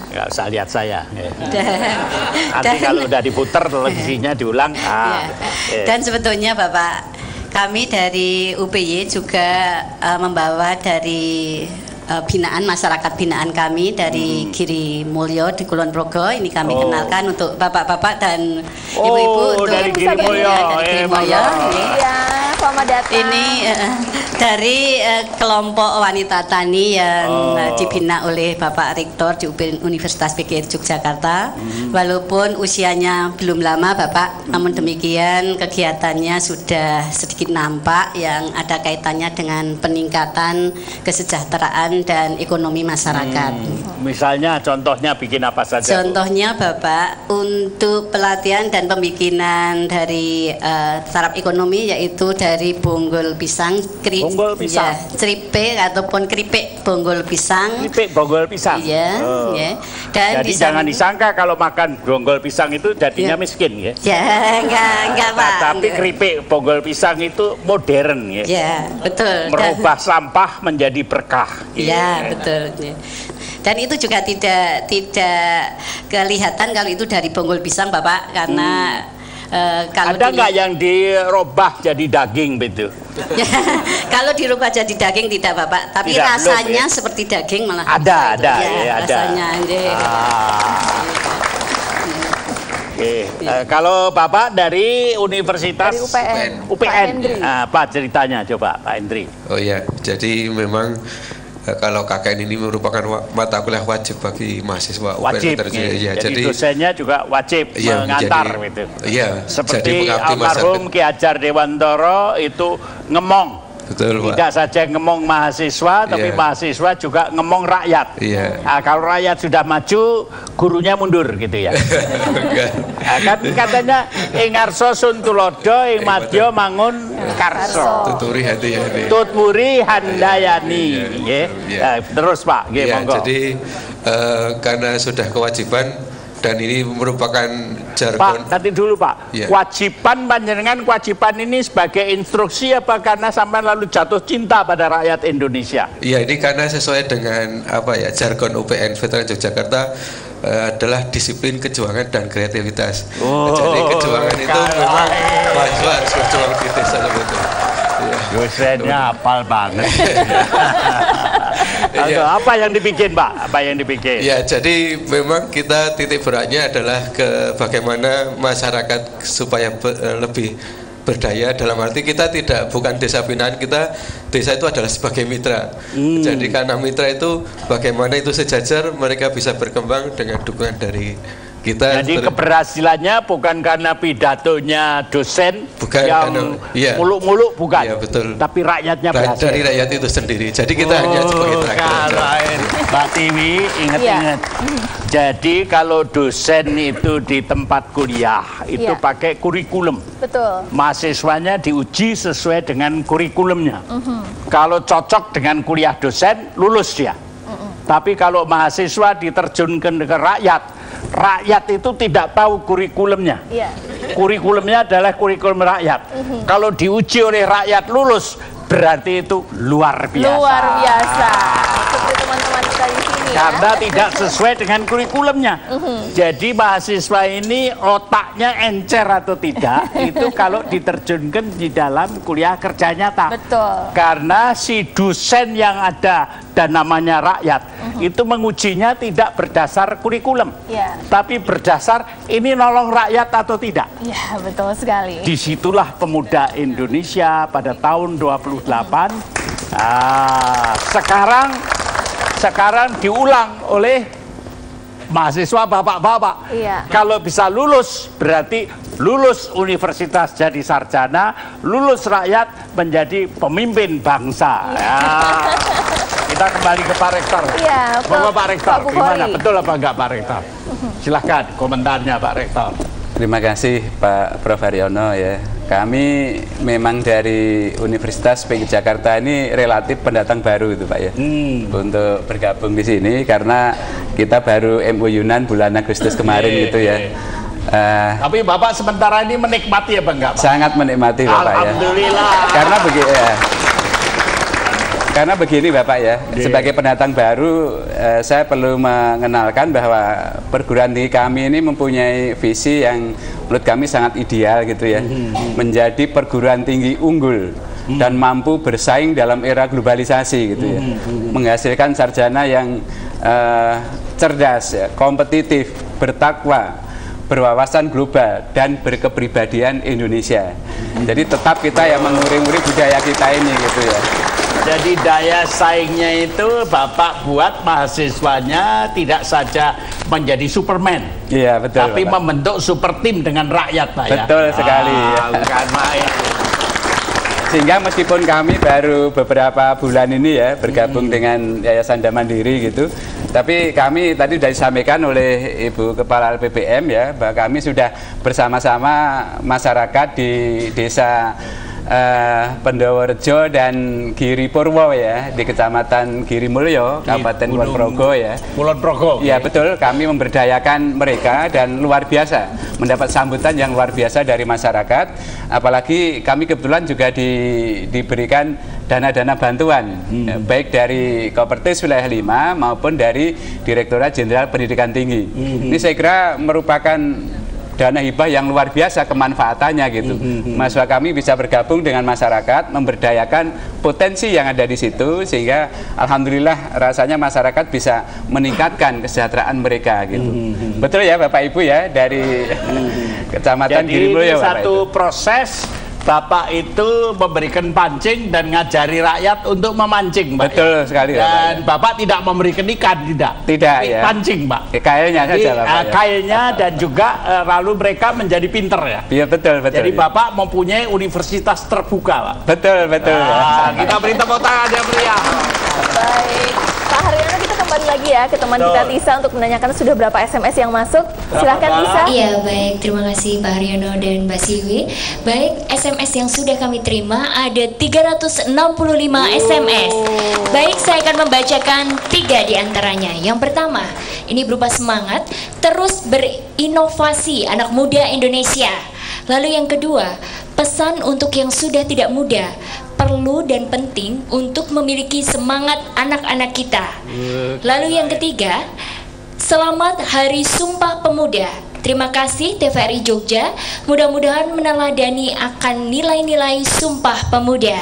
nggak usah lihat saya. Nanti kalau udah diputer televisinya diulang. Dan sebetulnya Bapak, kami dari UPY juga membawa dari binaan masyarakat binaan kami dari Giri Mulyo di Kulon Progo. Ini kami kenalkan untuk bapak-bapak dan ibu-ibu untuk dari Giri Mulyo. Selamat datang. Ini dari kelompok wanita tani yang dibina oleh Bapak Rektor di Universitas PGRI Yogyakarta. Walaupun usianya belum lama Bapak, namun demikian kegiatannya sudah sedikit nampak yang ada kaitannya dengan peningkatan kesejahteraan dan ekonomi masyarakat. Misalnya contohnya bikin apa saja? Contohnya Bapak, untuk pelatihan dan pembikinan dari taraf ekonomi yaitu dari bonggol pisang, ceripek ataupun keripik bonggol pisang. Keripik bonggol pisang. Iya, Dan jadi jangan disangka kalau makan bonggol pisang itu jadinya miskin ya. Ya, enggak Pak. Tapi keripik bonggol pisang itu modern ya. Ya, betul. Merubah sampah menjadi berkah. Ya, betul. Dan itu juga tidak kelihatan kalau itu dari bonggol pisang Bapak, karena kalau ada nggak yang dirubah jadi daging begitu? Kalau dirubah jadi daging tidak Bapak, tapi tidak, rasanya belum, seperti daging malah. Ada. Rasanya. Kalau Bapak dari Universitas UPN. Apa ceritanya coba Pak Hendri? Oh ya, jadi memang kalau KKN ini merupakan mata kuliah wajib bagi mahasiswa wajib, UPN. Jadi dosennya juga wajib mengantar gitu. Iya. Seperti almarhum Ki Hajar Dewantara itu ngemong. Betul, Pak. Tidak saja ngemong mahasiswa, tapi mahasiswa juga ngemong rakyat. Nah, kalau rakyat sudah maju, gurunya mundur gitu ya. Kan katanya ingarso suntulodo, ing madya mangun karso. Tuturi handayani. Tuturi handayani. Terus Pak, monggo. Jadi karena sudah kewajiban dan ini merupakan jargon. Pak, nanti dulu Pak. Kewajiban panjenengan, kewajiban ini sebagai instruksi apa karena sampai lalu jatuh cinta pada rakyat Indonesia? Iya, ini karena sesuai dengan jargon UPN Veteran Yogyakarta adalah disiplin, kejuangan dan kreativitas. Jadi kejuangan itu memang mahasiswa harus berjuang di desa betul. Dosennya hafal banget. Apa yang dibikin Pak? Apa yang dibikin? Ya, jadi memang kita titik beratnya adalah ke bagaimana masyarakat supaya lebih berdaya, dalam arti kita bukan desa binaan, kita desa itu adalah sebagai mitra. Jadi karena mitra itu bagaimana itu sejajar, mereka bisa berkembang dengan dukungan dari kita. Jadi keberhasilannya bukan karena pidatonya dosen yang muluk-muluk, bukan. Ya, betul. Tapi rakyatnya berhasil. Dari rakyat itu sendiri. Jadi kita hanya sebagai terakhir. Mbak Tiwi, ingat-ingat. Jadi kalau dosen itu di tempat kuliah itu pakai kurikulum. Betul. Mahasiswanya diuji sesuai dengan kurikulumnya. Kalau cocok dengan kuliah dosen, lulus dia. Tapi kalau mahasiswa diterjunkan ke rakyat itu tidak tahu kurikulumnya. Kurikulumnya adalah kurikulum rakyat. Kalau diuji oleh rakyat lulus, berarti itu luar biasa. Luar biasa. Seperti teman-teman kita di sini ini karena tidak sesuai dengan kurikulumnya. Jadi mahasiswa ini otaknya encer atau tidak itu kalau diterjunkan di dalam kuliah kerja nyata. Betul. Karena si dosen yang ada dan namanya rakyat itu mengujinya tidak berdasar kurikulum, tapi berdasar ini nolong rakyat atau tidak. Ya, betul sekali. Disitulah pemuda Indonesia pada tahun 28 sekarang diulang oleh mahasiswa bapak-bapak. Kalau bisa lulus berarti lulus universitas jadi sarjana, lulus rakyat menjadi pemimpin bangsa. Kita kembali ke Pak Rektor. Pak Rektor, gimana? Betul apa enggak Pak Rektor? Silahkan komentarnya Pak Rektor. Terima kasih Pak Prof. Haryono ya. Kami memang dari Universitas PGRI Jakarta ini relatif pendatang baru itu Pak ya. Untuk bergabung di sini karena kita baru MOU-an bulan Agustus kemarin gitu ya. Tapi Bapak sementara ini menikmati ya Bang Pak? Sangat menikmati Bapak ya. Alhamdulillah. Karena begini Bapak ya, sebagai pendatang baru saya perlu mengenalkan bahwa perguruan tinggi kami ini mempunyai visi yang menurut kami sangat ideal gitu ya, menjadi perguruan tinggi unggul dan mampu bersaing dalam era globalisasi gitu ya, menghasilkan sarjana yang cerdas, ya, kompetitif, bertakwa, berwawasan global dan berkepribadian Indonesia. Jadi tetap kita yang menguri-nguri budaya kita ini gitu ya. Jadi daya saingnya itu Bapak buat mahasiswanya tidak saja menjadi Superman. Iya betul. Tapi Bapak membentuk super tim dengan rakyat Pak ya. Betul sekali. Bukan main. Sehingga meskipun kami baru beberapa bulan ini ya bergabung dengan Yayasan Mandiri gitu, tapi kami tadi sudah disampaikan oleh Ibu Kepala LPPM ya bahwa kami sudah bersama-sama masyarakat di desa Pendoworejo dan Giri Purwo ya di Kecamatan Giri Mulyo, Kabupaten Kulon Progo ya. Kulon Progo. Iya betul, kami memberdayakan mereka dan luar biasa mendapat sambutan yang luar biasa dari masyarakat. Apalagi kami kebetulan juga diberikan dana-dana bantuan baik dari Kopertis Wilayah 5 maupun dari Direktorat Jenderal Pendidikan Tinggi. Ini saya kira merupakan dana hibah yang luar biasa kemanfaatannya gitu. Mahasiswa kami bisa bergabung dengan masyarakat, memberdayakan potensi yang ada di situ sehingga alhamdulillah rasanya masyarakat bisa meningkatkan kesejahteraan mereka gitu. Betul ya Bapak Ibu ya dari Kecamatan Giri Mulyo. Jadi satu proses Bapak itu memberikan pancing dan ngajari rakyat untuk memancing, Pak. Betul sekali. Dan Bapak tidak memberikan ikan, tidak? Tidak ya. Pancing, Pak. Kailnya saja, Bapak. Kailnya dan juga lalu mereka menjadi pinter ya. Iya betul betul. Jadi Bapak mempunyai universitas terbuka, Pak. Betul betul. Kita beri tepuk tangan yang meriah. Baik, Pak Haryono, kita kembali lagi ya ke teman kita Tisa untuk menanyakan sudah berapa SMS yang masuk. Silahkan Tisa. Iya baik, terima kasih Pak Haryono dan Mbak Siwi. Baik, SMS yang sudah kami terima ada 365 SMS. Baik, saya akan membacakan 3 di antaranya. Yang pertama, ini berupa semangat terus berinovasi anak muda Indonesia. Lalu yang kedua, pesan untuk yang sudah tidak muda, perlu dan penting untuk memiliki semangat anak-anak kita. Lalu yang ketiga, selamat Hari Sumpah Pemuda. Terima kasih TVRI Jogja, mudah-mudahan meneladani akan nilai-nilai Sumpah Pemuda.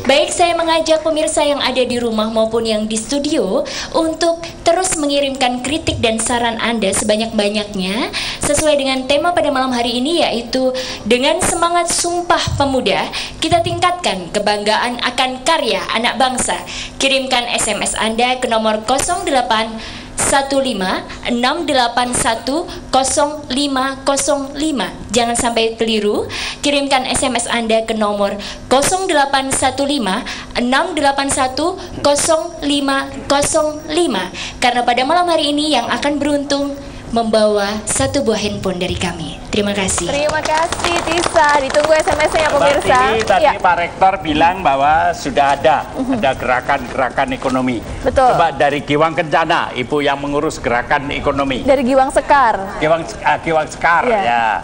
Baik, saya mengajak pemirsa yang ada di rumah maupun yang di studio untuk terus mengirimkan kritik dan saran Anda sebanyak-banyaknya sesuai dengan tema pada malam hari ini, yaitu dengan semangat Sumpah Pemuda kita tingkatkan kebanggaan akan karya anak bangsa. Kirimkan SMS Anda ke nomor 0815-681-0505. Jangan sampai keliru. Kirimkan SMS Anda ke nomor 0815-681-0505. Karena pada malam hari ini yang akan beruntung membawa 1 buah handphone dari kami. Terima kasih. Terima kasih Tisa. Ditunggu SMS-nya pemirsa. Tadi Pak Rektor bilang bahwa sudah ada gerakan-gerakan ekonomi. Betul. Coba dari Giwang Kencana, Ibu yang mengurus gerakan ekonomi. Dari Giwang Sekar. Giwang Sekar ya.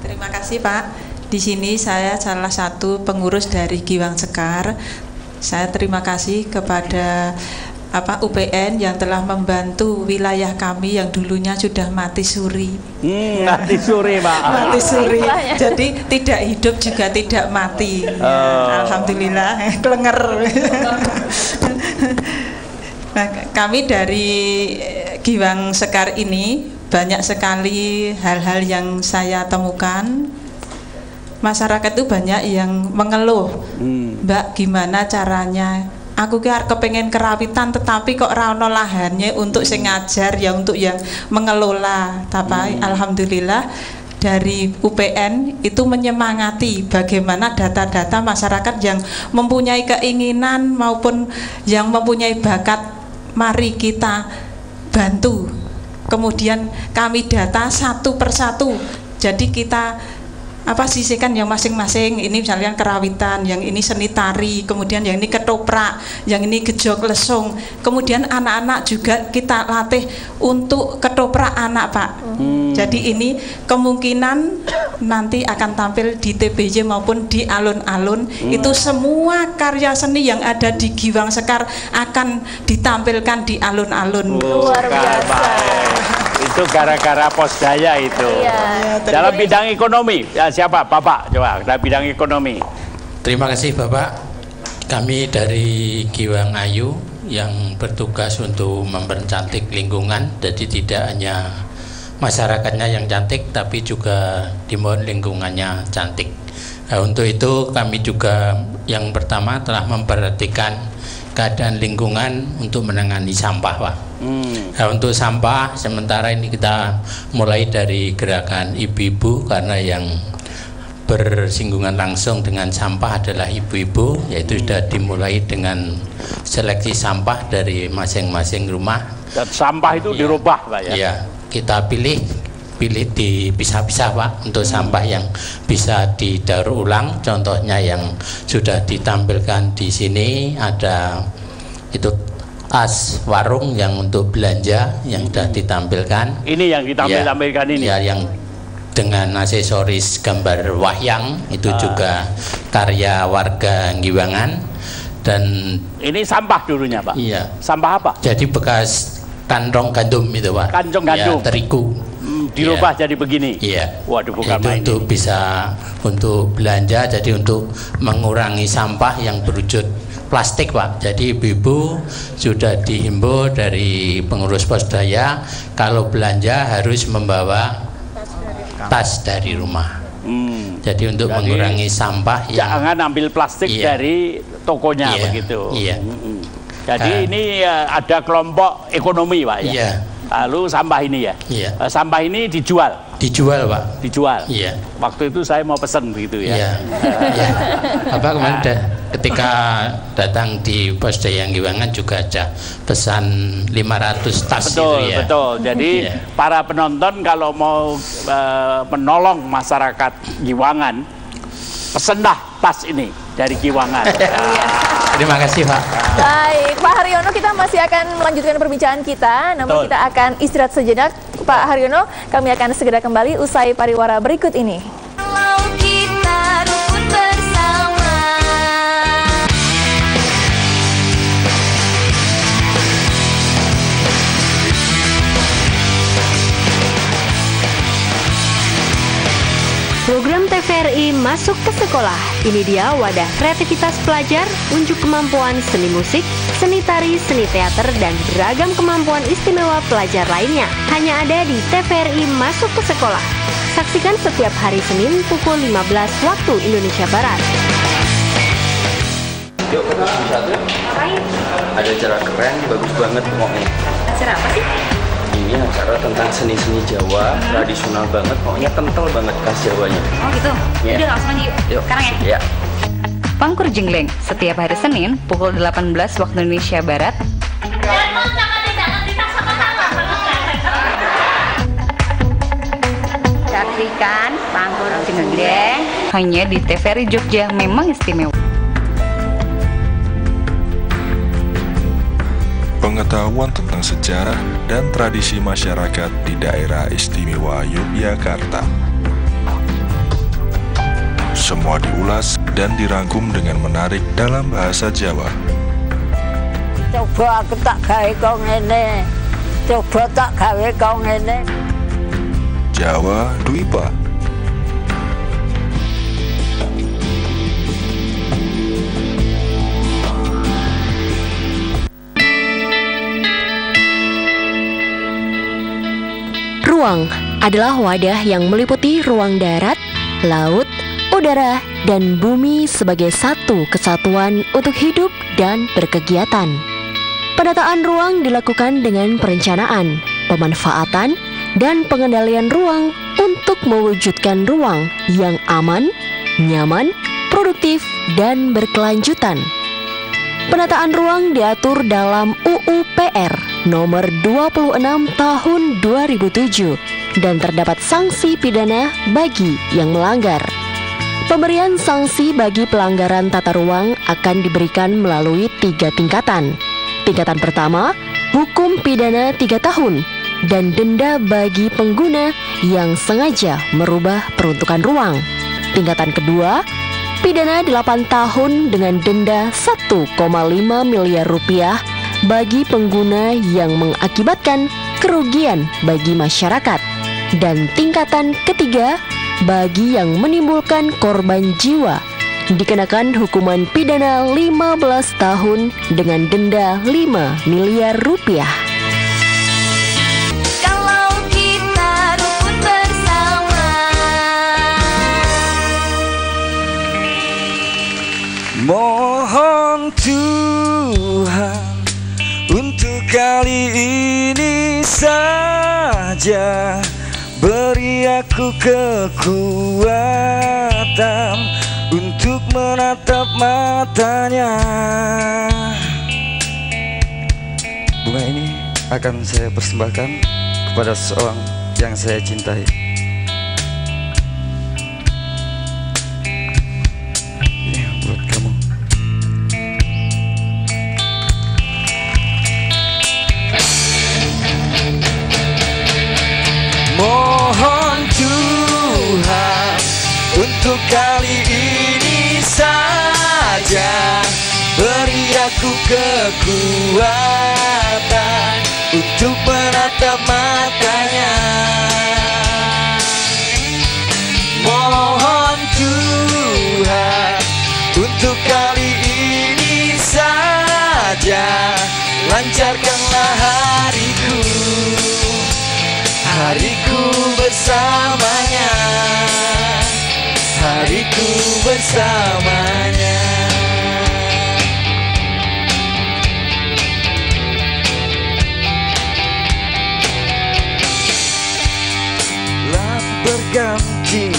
Terima kasih Pak. Di sini saya salah satu pengurus dari Giwang Sekar. Saya terima kasih kepada UPN yang telah membantu wilayah kami yang dulunya sudah mati suri. Mati suri, Pak. Mati suri. Jadi tidak hidup juga tidak mati. Ya, alhamdulillah, klenger. Nah, kami dari Giwang Sekar ini banyak sekali hal-hal yang saya temukan. Masyarakat itu banyak yang mengeluh, Mbak, gimana caranya? Aku kepengen kerawitan, tetapi kok rano lahannya untuk sing ngajar, ya untuk yang mengelola. Tapi alhamdulillah dari UPN itu menyemangati bagaimana data-data masyarakat yang mempunyai keinginan maupun yang mempunyai bakat, mari kita bantu. Kemudian kami data satu persatu, jadi kita sisihkan yang masing-masing. Ini misalnya kerawitan, yang ini seni tari, kemudian yang ini ketoprak, yang ini gejok lesung. Kemudian anak-anak juga kita latih untuk ketoprak anak, Pak. Jadi ini kemungkinan nanti akan tampil di TBJ maupun di alun-alun. Itu semua karya seni yang ada di Giwang Sekar akan ditampilkan di alun-alun. Luar biasa. Itu gara-gara Posdaya itu. Iya. Dalam bidang ekonomi, siapa? Bapak, coba dalam bidang ekonomi. Terima kasih Bapak. Kami dari Giwang Ayu yang bertugas untuk mempercantik lingkungan. Jadi tidak hanya masyarakatnya yang cantik, tapi juga dimohon lingkungannya cantik. Nah, untuk itu kami juga yang pertama telah memperhatikan keadaan lingkungan untuk menangani sampah, Pak. Nah, untuk sampah sementara ini kita mulai dari gerakan ibu-ibu, karena yang bersinggungan langsung dengan sampah adalah ibu-ibu, yaitu sudah dimulai dengan seleksi sampah dari masing-masing rumah. Dan sampah itu dirubah, Pak, ya? Iya, kita pilih dipisah-pisah, Pak, untuk sampah yang bisa didaur ulang. Contohnya yang sudah ditampilkan di sini ada itu as warung yang untuk belanja yang sudah ditampilkan. Ini yang ditampilkan ini. Ya, yang dengan aksesoris gambar wahyang itu juga karya warga Giwangan. Dan ini sampah dulunya, Pak. Iya. Sampah apa? Jadi bekas kantong gandum itu, Pak. Kantong gandum. Ya, terigu. Dirubah jadi begini. Iya. Waduh, bukan itu main untuk ini. bisa untuk belanja, jadi untuk mengurangi sampah yang berwujud plastik, Pak. Jadi ibu-ibu sudah dihimbau dari pengurus Posdaya kalau belanja harus membawa tas dari rumah. Jadi untuk mengurangi sampah yang jangan ambil plastik dari tokonya, begitu. Iya. Jadi ini ada kelompok ekonomi, Pak, ya. Iya. Lalu sampah ini ya. Iya. Sampah ini dijual. Dijual, Pak. Dijual. Iya. Waktu itu saya mau pesen begitu ya. Iya. Iya. Apa kemarin ketika datang di Posdaya Giwangan juga ada pesan 500 tas betul, itu ya. Betul. Jadi para penonton kalau mau menolong masyarakat Giwangan, pesenlah tas ini dari Giwangan. Terima kasih, Pak. Baik, Pak Haryono, kita masih akan melanjutkan perbincangan kita, namun kita akan istirahat sejenak. Pak Haryono, kami akan segera kembali usai pariwara berikut ini. Kalau kita rukun bersama. Program TVRI masuk ke sekolah. Ini dia wadah kreativitas pelajar, unjuk kemampuan seni musik, seni tari, seni teater, dan beragam kemampuan istimewa pelajar lainnya. Hanya ada di TVRI masuk ke sekolah. Saksikan setiap hari Senin pukul 15 waktu Indonesia Barat. Yuk, satu. Ngapain? Ada acara keren, bagus banget pokoknya. Acara apa sih? Ini acara tentang seni-seni Jawa, tradisional banget, pokoknya kental banget khas Jawanya. Oh gitu? Ya. Udah langsung aja yuk. Sekarang ya? Ya. Pangkur Jengleng, setiap hari Senin pukul 18 waktu Indonesia Barat. Saksikan Pangkur Jengleng Hanya di TVRI Jogja, memang istimewa. Pengetahuan tentang sejarah dan tradisi masyarakat di daerah istimewa Yogyakarta. Semua diulas dan dirangkum dengan menarik dalam bahasa Jawa. Coba aku tak gawe kok ngene. Coba tak gawe kok ngene. Jawa Dwipa. Ruang adalah wadah yang meliputi ruang darat, laut, udara, dan bumi sebagai satu kesatuan untuk hidup dan berkegiatan. Penataan ruang dilakukan dengan perencanaan, pemanfaatan, dan pengendalian ruang untuk mewujudkan ruang yang aman, nyaman, produktif, dan berkelanjutan. Penataan ruang diatur dalam UU PR nomor 26 tahun 2007 dan terdapat sanksi pidana bagi yang melanggar. Pemberian sanksi bagi pelanggaran tata ruang akan diberikan melalui 3 tingkatan. Tingkatan pertama, hukum pidana 3 tahun dan denda bagi pengguna yang sengaja merubah peruntukan ruang. Tingkatan kedua, pidana 8 tahun dengan denda 1,5 miliar rupiah bagi pengguna yang mengakibatkan kerugian bagi masyarakat. Dan tingkatan ketiga, bagi yang menimbulkan korban jiwa, dikenakan hukuman pidana 15 tahun dengan denda 5 miliar rupiah. Mohon Tuhan untuk kali ini saja beri aku kekuatan untuk menatap matanya. Bunga ini akan saya persembahkan kepada seorang yang saya cintai. Mohon Tuhan untuk kali ini saja beri aku kekuatan untuk menatap matanya. Mohon Tuhan untuk kali ini saja lancarkanlah hariku, hariku bersamanya, hariku bersamanya. Lah berganti,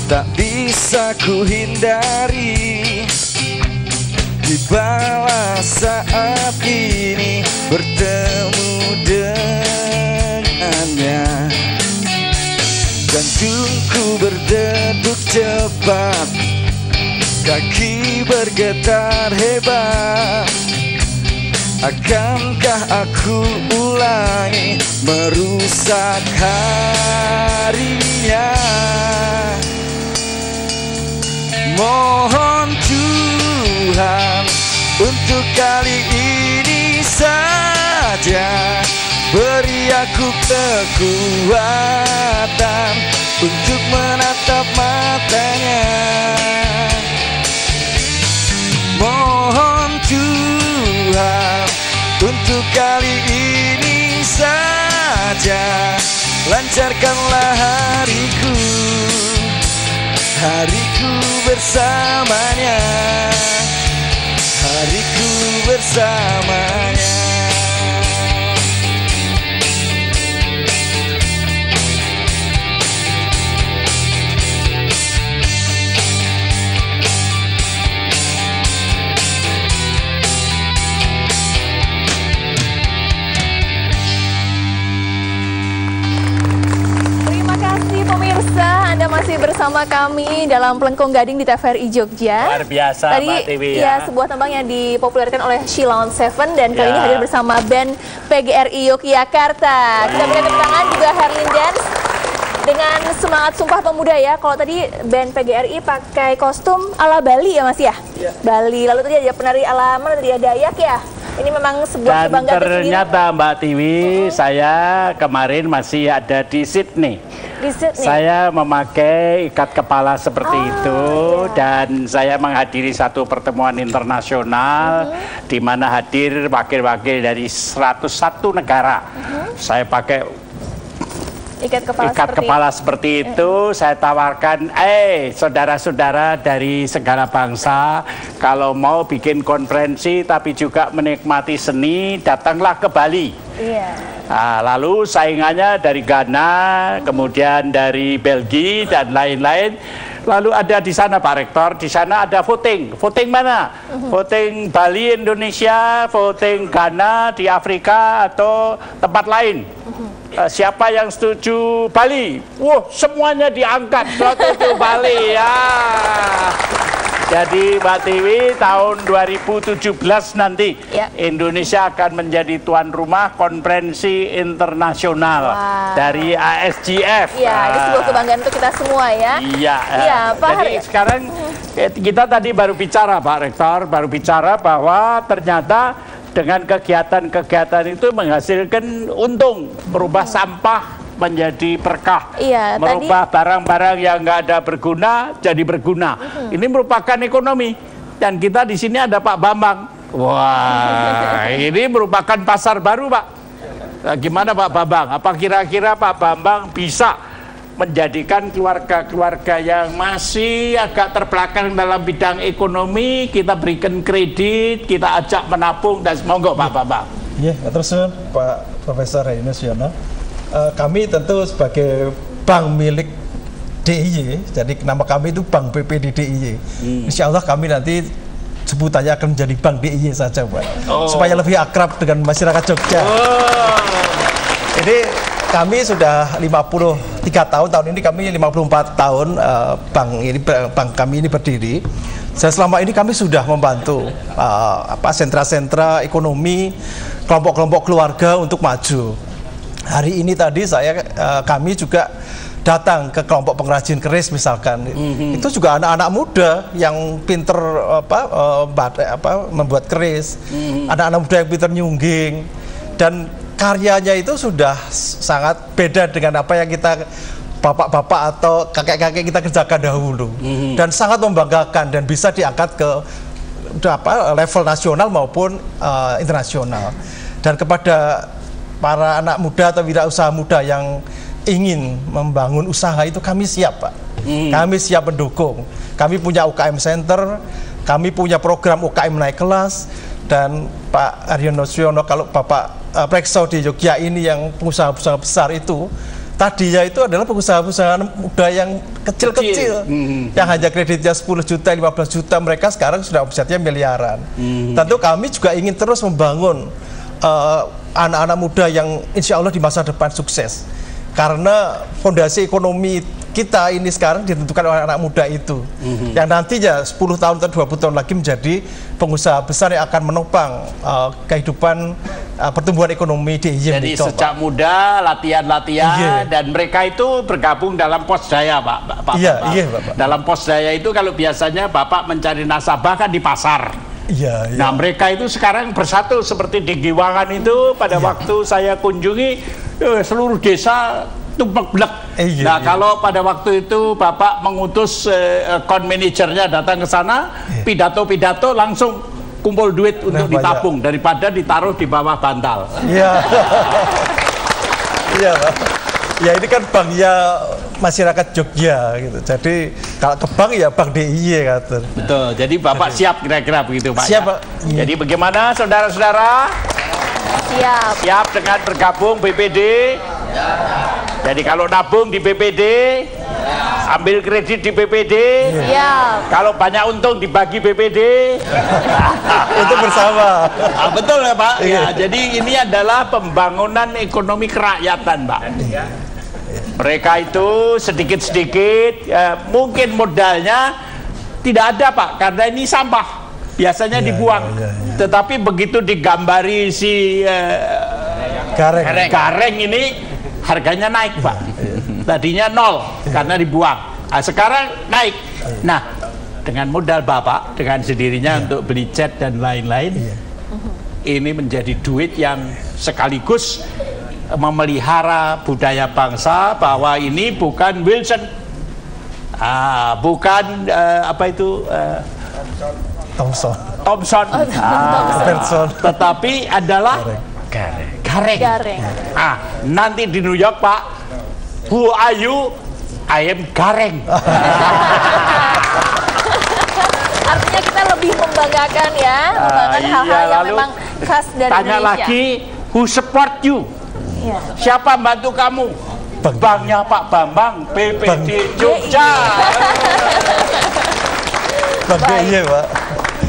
tak bisa ku hindari. Tibalah saat ini bertemu dengannya. Jantungku berdetuk cepat, kaki bergetar hebat. Akankah aku ulangi merusak harinya? Mohon Tuhan untuk kali ini saja beri aku kekuatan untuk menatap matanya. Mohon Tuhan untuk kali ini saja lancarkanlah hariku, hariku bersamanya, hariku bersamanya. Pemirsa, Anda masih bersama kami dalam Plengkung Gading di TVRI Jogja. Luar biasa, tadi, Mbak Tiwi ya. Sebuah tembang yang dipopulerkan oleh Shilon Seven dan kali ini hadir bersama band PGRI Yogyakarta. Kita berikan tepuk tangan juga Herlin Dance dengan semangat Sumpah Pemuda ya. Kalau tadi band PGRI pakai kostum ala Bali ya Mas ya? Bali. Lalu tadi ada penari ala mana tadi, Dayak ya? Ini memang sebuah Dan kebanggaan tersendiri. ternyata Mbak Tiwi, saya kemarin masih ada di Sydney. Di Sydney. Saya memakai ikat kepala seperti itu dan saya menghadiri satu pertemuan internasional di mana hadir wakil-wakil dari 101 negara. Saya pakai Ikat kepala seperti itu. Saya tawarkan, saudara-saudara dari segala bangsa, kalau mau bikin konferensi tapi juga menikmati seni, datanglah ke Bali. Iya. Nah, lalu saingannya dari Ghana, kemudian dari Belgia dan lain-lain. Lalu ada di sana Pak Rektor, di sana ada voting. Voting mana? Voting Bali Indonesia, voting Ghana di Afrika atau tempat lain. Siapa yang setuju Bali? Wah, semuanya diangkat setuju Bali ya. Jadi Mbak Tiwi, tahun 2017 nanti Indonesia akan menjadi tuan rumah konferensi internasional dari ASGF. Iya, ini sebuah kebanggaan untuk kita semua ya. Iya. Pak Jadi sekarang kita tadi baru bicara Pak Rektor, baru bicara bahwa ternyata dengan kegiatan-kegiatan itu menghasilkan untung, merubah sampah menjadi berkah, merubah barang-barang yang nggak ada berguna jadi berguna. Ini merupakan ekonomi. Dan kita di sini ada Pak Bambang. Wah, ini merupakan pasar baru, Pak. Nah, gimana Pak Bambang? Apa kira-kira Pak Bambang bisa menjadikan keluarga-keluarga yang masih agak terbelakang dalam bidang ekonomi, kita berikan kredit, kita ajak menabung, dan monggo Pak Bambang. Iya, terus Pak Profesor Yunus Yono. Kami tentu sebagai bank milik DIY, jadi nama kami itu Bank BPD DIY. Insya Allah kami nanti sebutannya akan menjadi Bank DIY saja, Pak. Supaya lebih akrab dengan masyarakat Jogja. Jadi kami sudah 53 tahun ini kami 54 tahun bank kami ini berdiri. Dan selama ini kami sudah membantu sentra-sentra ekonomi, kelompok-kelompok keluarga untuk maju. Hari ini tadi kami juga datang ke kelompok pengrajin keris misalkan. Itu juga anak-anak muda yang pinter membuat keris, anak-anak muda yang pinter nyungging, dan karyanya itu sudah sangat beda dengan apa yang kita bapak-bapak atau kakek-kakek kita kerjakan dahulu, dan sangat membanggakan dan bisa diangkat ke level nasional maupun internasional. Dan kepada para anak muda atau wirausaha muda yang ingin membangun usaha itu, kami siap, Pak. Kami siap mendukung. Kami punya UKM Center, kami punya program UKM naik kelas, dan Pak Aryono Siono, kalau Bapak Prekso di Jogja ini yang pengusaha-pengusaha besar itu, tadinya itu adalah pengusaha-pengusaha muda yang kecil-kecil, yang hanya kreditnya 10 juta, 15 juta, mereka sekarang sudah omsetnya miliaran. Tentu kami juga ingin terus membangun anak-anak muda yang insya Allah di masa depan sukses, karena fondasi ekonomi kita ini sekarang ditentukan oleh anak muda itu, yang nantinya 10 tahun atau 20 tahun lagi menjadi pengusaha besar yang akan menopang kehidupan pertumbuhan ekonomi DIY. Jadi sejak muda latihan-latihan, dan mereka itu bergabung dalam Posdaya, Pak. Iya, Bapak. Dalam Posdaya itu kalau biasanya Bapak mencari nasabah kan di pasar. Iya. Nah, mereka itu sekarang bersatu seperti di Giwangan itu. Pada waktu saya kunjungi, seluruh desa tumplek blek. Nah, kalau pada waktu itu Bapak mengutus account manajernya datang ke sana, pidato-pidato langsung kumpul duit untuk ditabung daripada ditaruh di bawah bantal. Iya. Iya, Pak. Ya ini kan banknya masyarakat Jogja gitu. Jadi kalau ke bank ya Bank DIY kata. Betul. Jadi Bapak siap kira-kira begitu, Pak. Siap, Pak. Jadi bagaimana saudara-saudara? Siap. Siap dengan bergabung BPD? Jadi kalau nabung di BPD, ambil kredit di BPD, kalau banyak untung dibagi BPD, itu bersama. Betul ya Pak. Ya, jadi ini adalah pembangunan ekonomi kerakyatan, Pak. Mereka itu sedikit-sedikit, mungkin modalnya tidak ada, Pak, karena ini sampah. Biasanya dibuang. Tetapi begitu digambari si gareng ini, harganya naik, Pak. Tadinya 0 karena dibuang. Nah, sekarang naik. Nah, dengan modal Bapak, dengan sendirinya untuk beli cat dan lain-lain, ini menjadi duit yang sekaligus memelihara budaya bangsa, bahwa ini bukan Wilson, bukan apa itu Thompson, tetapi adalah Gareng. Nanti di New York, Pak, who are you? I am Gareng. Artinya kita lebih membanggakan ya, membanggakan hal-hal yang memang khas dari Tanya Indonesia. lagi, who support you? Siapa bantu kamu? Banknya Pak Bambang, BPD Jogja. Bang DIY, Pak.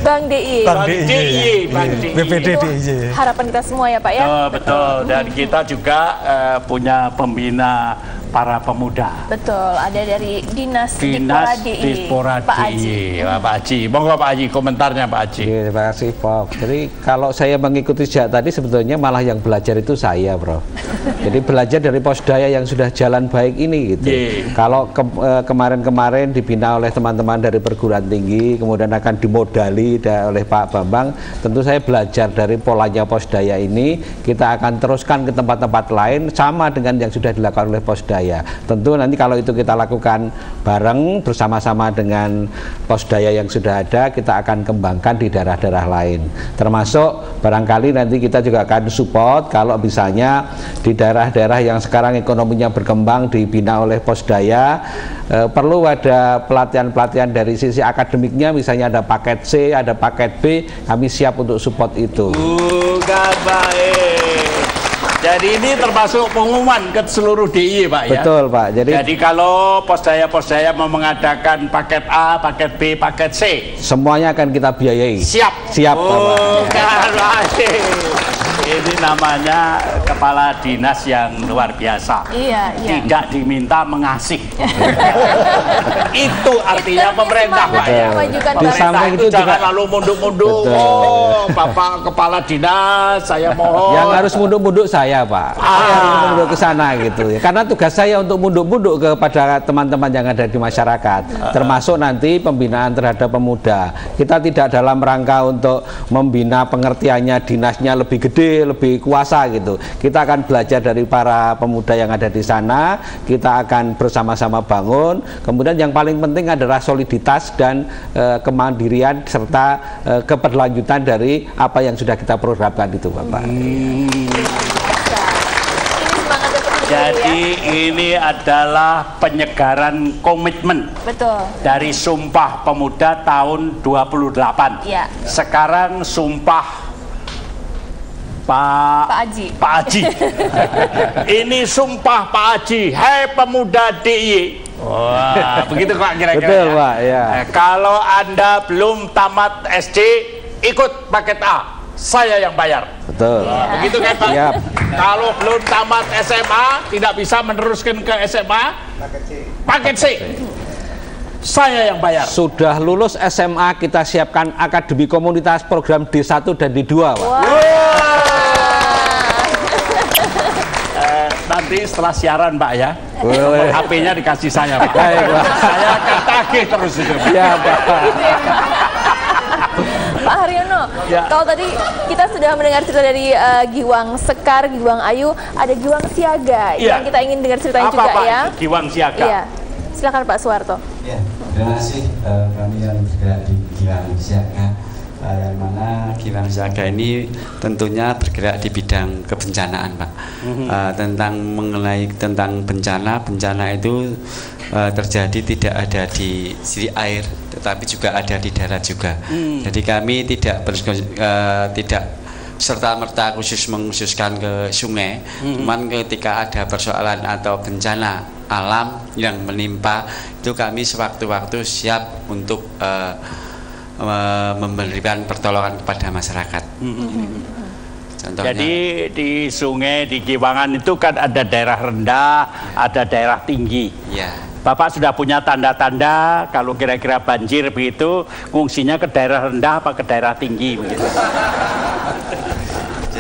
Bang DIY. BPD DIY. Harapan kita semua ya, Pak ya. Betul. Dan kita juga punya pembina para pemuda. Betul, ada dari Dinas Dispora Pak Haji. Pak Haji, monggo Pak Haji, komentarnya Pak Haji. Terima kasih, Prof. Jadi kalau saya mengikuti sejak tadi, sebetulnya malah yang belajar itu saya, Prof. Jadi belajar dari Posdaya yang sudah jalan baik ini gitu. Kalau kemarin-kemarin dibina oleh teman-teman dari perguruan tinggi, kemudian akan dimodali oleh Pak Bambang, tentu saya belajar dari polanya Posdaya ini. Kita akan teruskan ke tempat-tempat lain sama dengan yang sudah dilakukan oleh Posdaya. Tentu nanti kalau itu kita lakukan bareng bersama-sama dengan Posdaya yang sudah ada, kita akan kembangkan di daerah-daerah lain. Termasuk barangkali nanti kita juga akan support kalau misalnya di daerah-daerah yang sekarang ekonominya berkembang dibina oleh Posdaya, perlu ada pelatihan-pelatihan dari sisi akademiknya, misalnya ada paket C, ada paket B, kami siap untuk support itu. Baik. Jadi ini termasuk pengumuman ke seluruh DIY, Pak ya? Betul, Pak. Jadi kalau Posdaya mau mengadakan paket A, paket B, paket C, semuanya akan kita biayai. Siap, Pak. Ini namanya kepala dinas yang luar biasa. Iya. Tidak diminta mengasih. Itu artinya pemerintah, Pak ya. Pemerintah itu jangan lalu munduk-munduk. Bapak kepala dinas, saya mohon. Yang harus munduk-munduk saya, Pak. Saya harus munduk ke sana gitu ya. Karena tugas saya untuk munduk-munduk kepada teman-teman yang ada di masyarakat, termasuk nanti pembinaan terhadap pemuda. Kita tidak dalam rangka untuk membina pengertiannya dinasnya lebih gede, lebih kuasa gitu. Kita akan belajar dari para pemuda yang ada di sana, kita akan bersama-sama bangun. Kemudian yang paling penting adalah soliditas dan kemandirian serta keberlanjutan dari apa yang sudah kita programkan itu, Bapak. Jadi ini adalah penyegaran komitmen. Betul. Dari Sumpah Pemuda tahun 28. Iya. Sekarang Sumpah Pak Haji. Ini Sumpah Pak Haji. Hai pemuda DIY. Wah, begitu Pak kira-kira. Betul, Pak, ya. Kalau Anda belum tamat SD, ikut paket A. Saya yang bayar. Betul. Begitu kan, Pak? Siap. Kalau belum tamat SMA, tidak bisa meneruskan ke SMA, paket C. Saya yang bayar. Sudah lulus SMA, kita siapkan akademi komunitas program D1 dan D2, Pak. Nanti setelah siaran, Pak ya, HP-nya dikasih saya, Pak. Saya akan tagih terus itu. Ya, Pak. Pak Haryono, kalau tadi kita sudah mendengar cerita dari Giwang Sekar, Giwang Ayu, ada Giwang Siaga yang kita ingin dengar ceritanya juga Pak, ya. Giwang Siaga? Iya. Silakan Pak Suwarto. Ya, terima kasih. Kami yang bergerak di Giwang Siaga, yang mana Giwang Siaga ini tentunya bergerak di bidang kebencanaan, Pak. Tentang bencana itu terjadi tidak ada di sisi air, tetapi juga ada di darat juga. Jadi kami tidak serta-merta mengkhususkan ke sungai, cuman ketika ada persoalan atau bencana alam yang menimpa, itu kami sewaktu-waktu siap untuk memberikan pertolongan kepada masyarakat. Contohnya, jadi di sungai di Giwangan itu kan ada daerah rendah, ada daerah tinggi. Ya. Bapak sudah punya tanda-tanda kalau kira-kira banjir begitu, ngungsinya ke daerah rendah apa ke daerah tinggi begitu?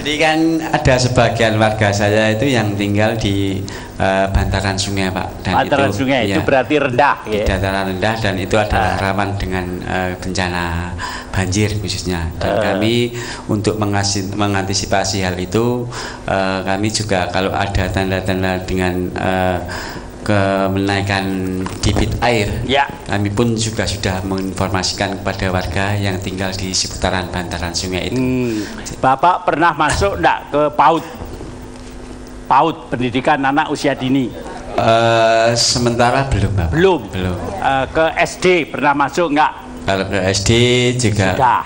Jadi kan ada sebagian warga saya itu yang tinggal di bantaran sungai, Pak. Dan bantaran sungai itu berarti rendah, ya. Dataran rendah dan itu adalah rawan dengan bencana banjir khususnya. Dan kami untuk mengantisipasi hal itu, kami juga kalau ada tanda-tanda dengan menaikkan debit air, kami pun juga sudah menginformasikan kepada warga yang tinggal di seputaran bantaran sungai itu. Bapak pernah masuk enggak ke PAUD? PAUD, pendidikan anak usia dini. Sementara belum, Bapak. Belum. Ke SD pernah masuk enggak? Kalau ke SD juga sudah.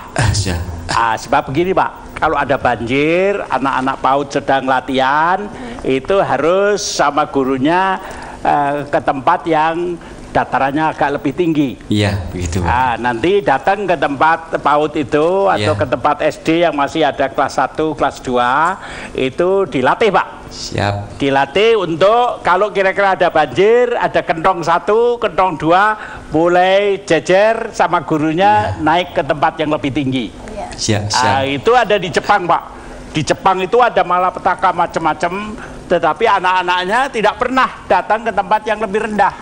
Sebab begini, Pak, kalau ada banjir, anak-anak PAUD sedang latihan, itu harus sama gurunya ke tempat yang datarannya agak lebih tinggi. Iya, begitu. Nanti datang ke tempat PAUD itu atau ke tempat SD yang masih ada kelas 1, kelas 2, itu dilatih, Pak. Siap. Dilatih untuk kalau kira-kira ada banjir, ada kentong 1, kentong 2, mulai jejer sama gurunya naik ke tempat yang lebih tinggi. Siap. Itu ada di Jepang, Pak. Di Jepang itu ada malapetaka macam-macam, tetapi anak-anaknya tidak pernah datang ke tempat yang lebih rendah.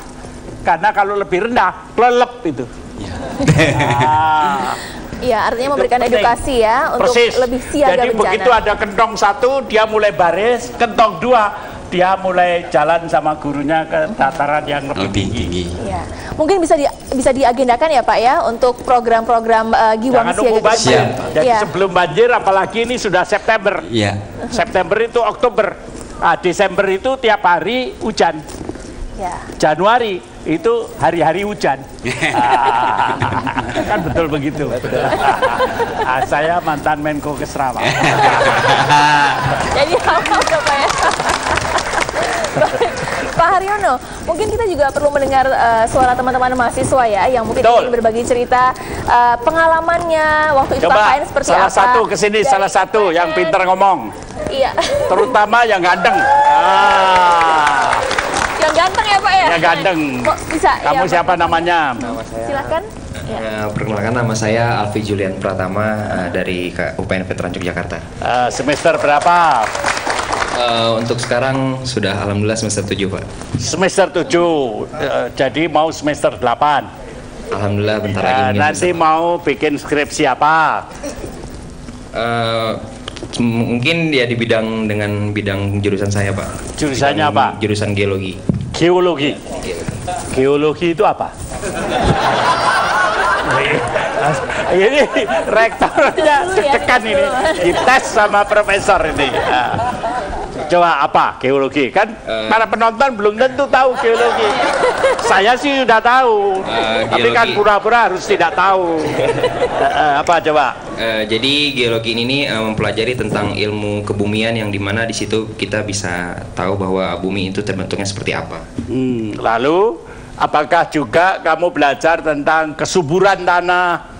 Karena kalau lebih rendah, kelelep itu. Iya, artinya memberikan edukasi ya untuk lebih siaga Jadi bencana. begitu ada kentong 1, dia mulai baris, kentong 2, dia mulai jalan sama gurunya ke dataran yang lebih tinggi. Ya. Mungkin bisa diagendakan ya, Pak ya, untuk program-program Giwang Jangan nunggu Siaga banjir. Jadi ya. sebelum banjir, apalagi ini sudah September. Iya. September itu Oktober. Desember itu tiap hari hujan. Ya. Januari itu hari-hari hujan. Kan betul begitu. Saya mantan Menko Kesra, Pak. Jadi apa Pak ya? Pak Haryono, mungkin kita juga perlu mendengar suara teman-teman mahasiswa ya, yang mungkin ingin berbagi cerita pengalamannya waktu itu KKN seperti salah apa. Satu kesini, salah satu yang pintar ngomong. Iya. Terutama yang ganteng. Yang ganteng ya, Pak ya? Yang ganteng. Kok bisa? Kamu ya, siapa namanya? Silakan. Perkenalkan, nama saya Alfi Julian Pratama dari UPN Veteran Yogyakarta. Semester berapa? Untuk sekarang sudah alhamdulillah semester 7, Pak. Semester 7, jadi mau semester 8. Alhamdulillah bentar lagi. Nanti mau bikin skripsi apa? Mungkin ya di bidang jurusan saya, Pak. Jurusannya apa? Jurusan geologi. Geologi. Geologi itu apa? Ini rektornya deg-degan ini, dites sama profesor ini. Coba apa geologi? Kan para penonton belum tentu tahu geologi. Saya sih sudah tahu, tapi kan pura-pura harus tidak tahu. Apa coba? Jadi geologi ini mempelajari tentang ilmu kebumian yang dimana di situ kita bisa tahu bahwa bumi itu terbentuknya seperti apa. Lalu apakah juga kamu belajar tentang kesuburan tanah?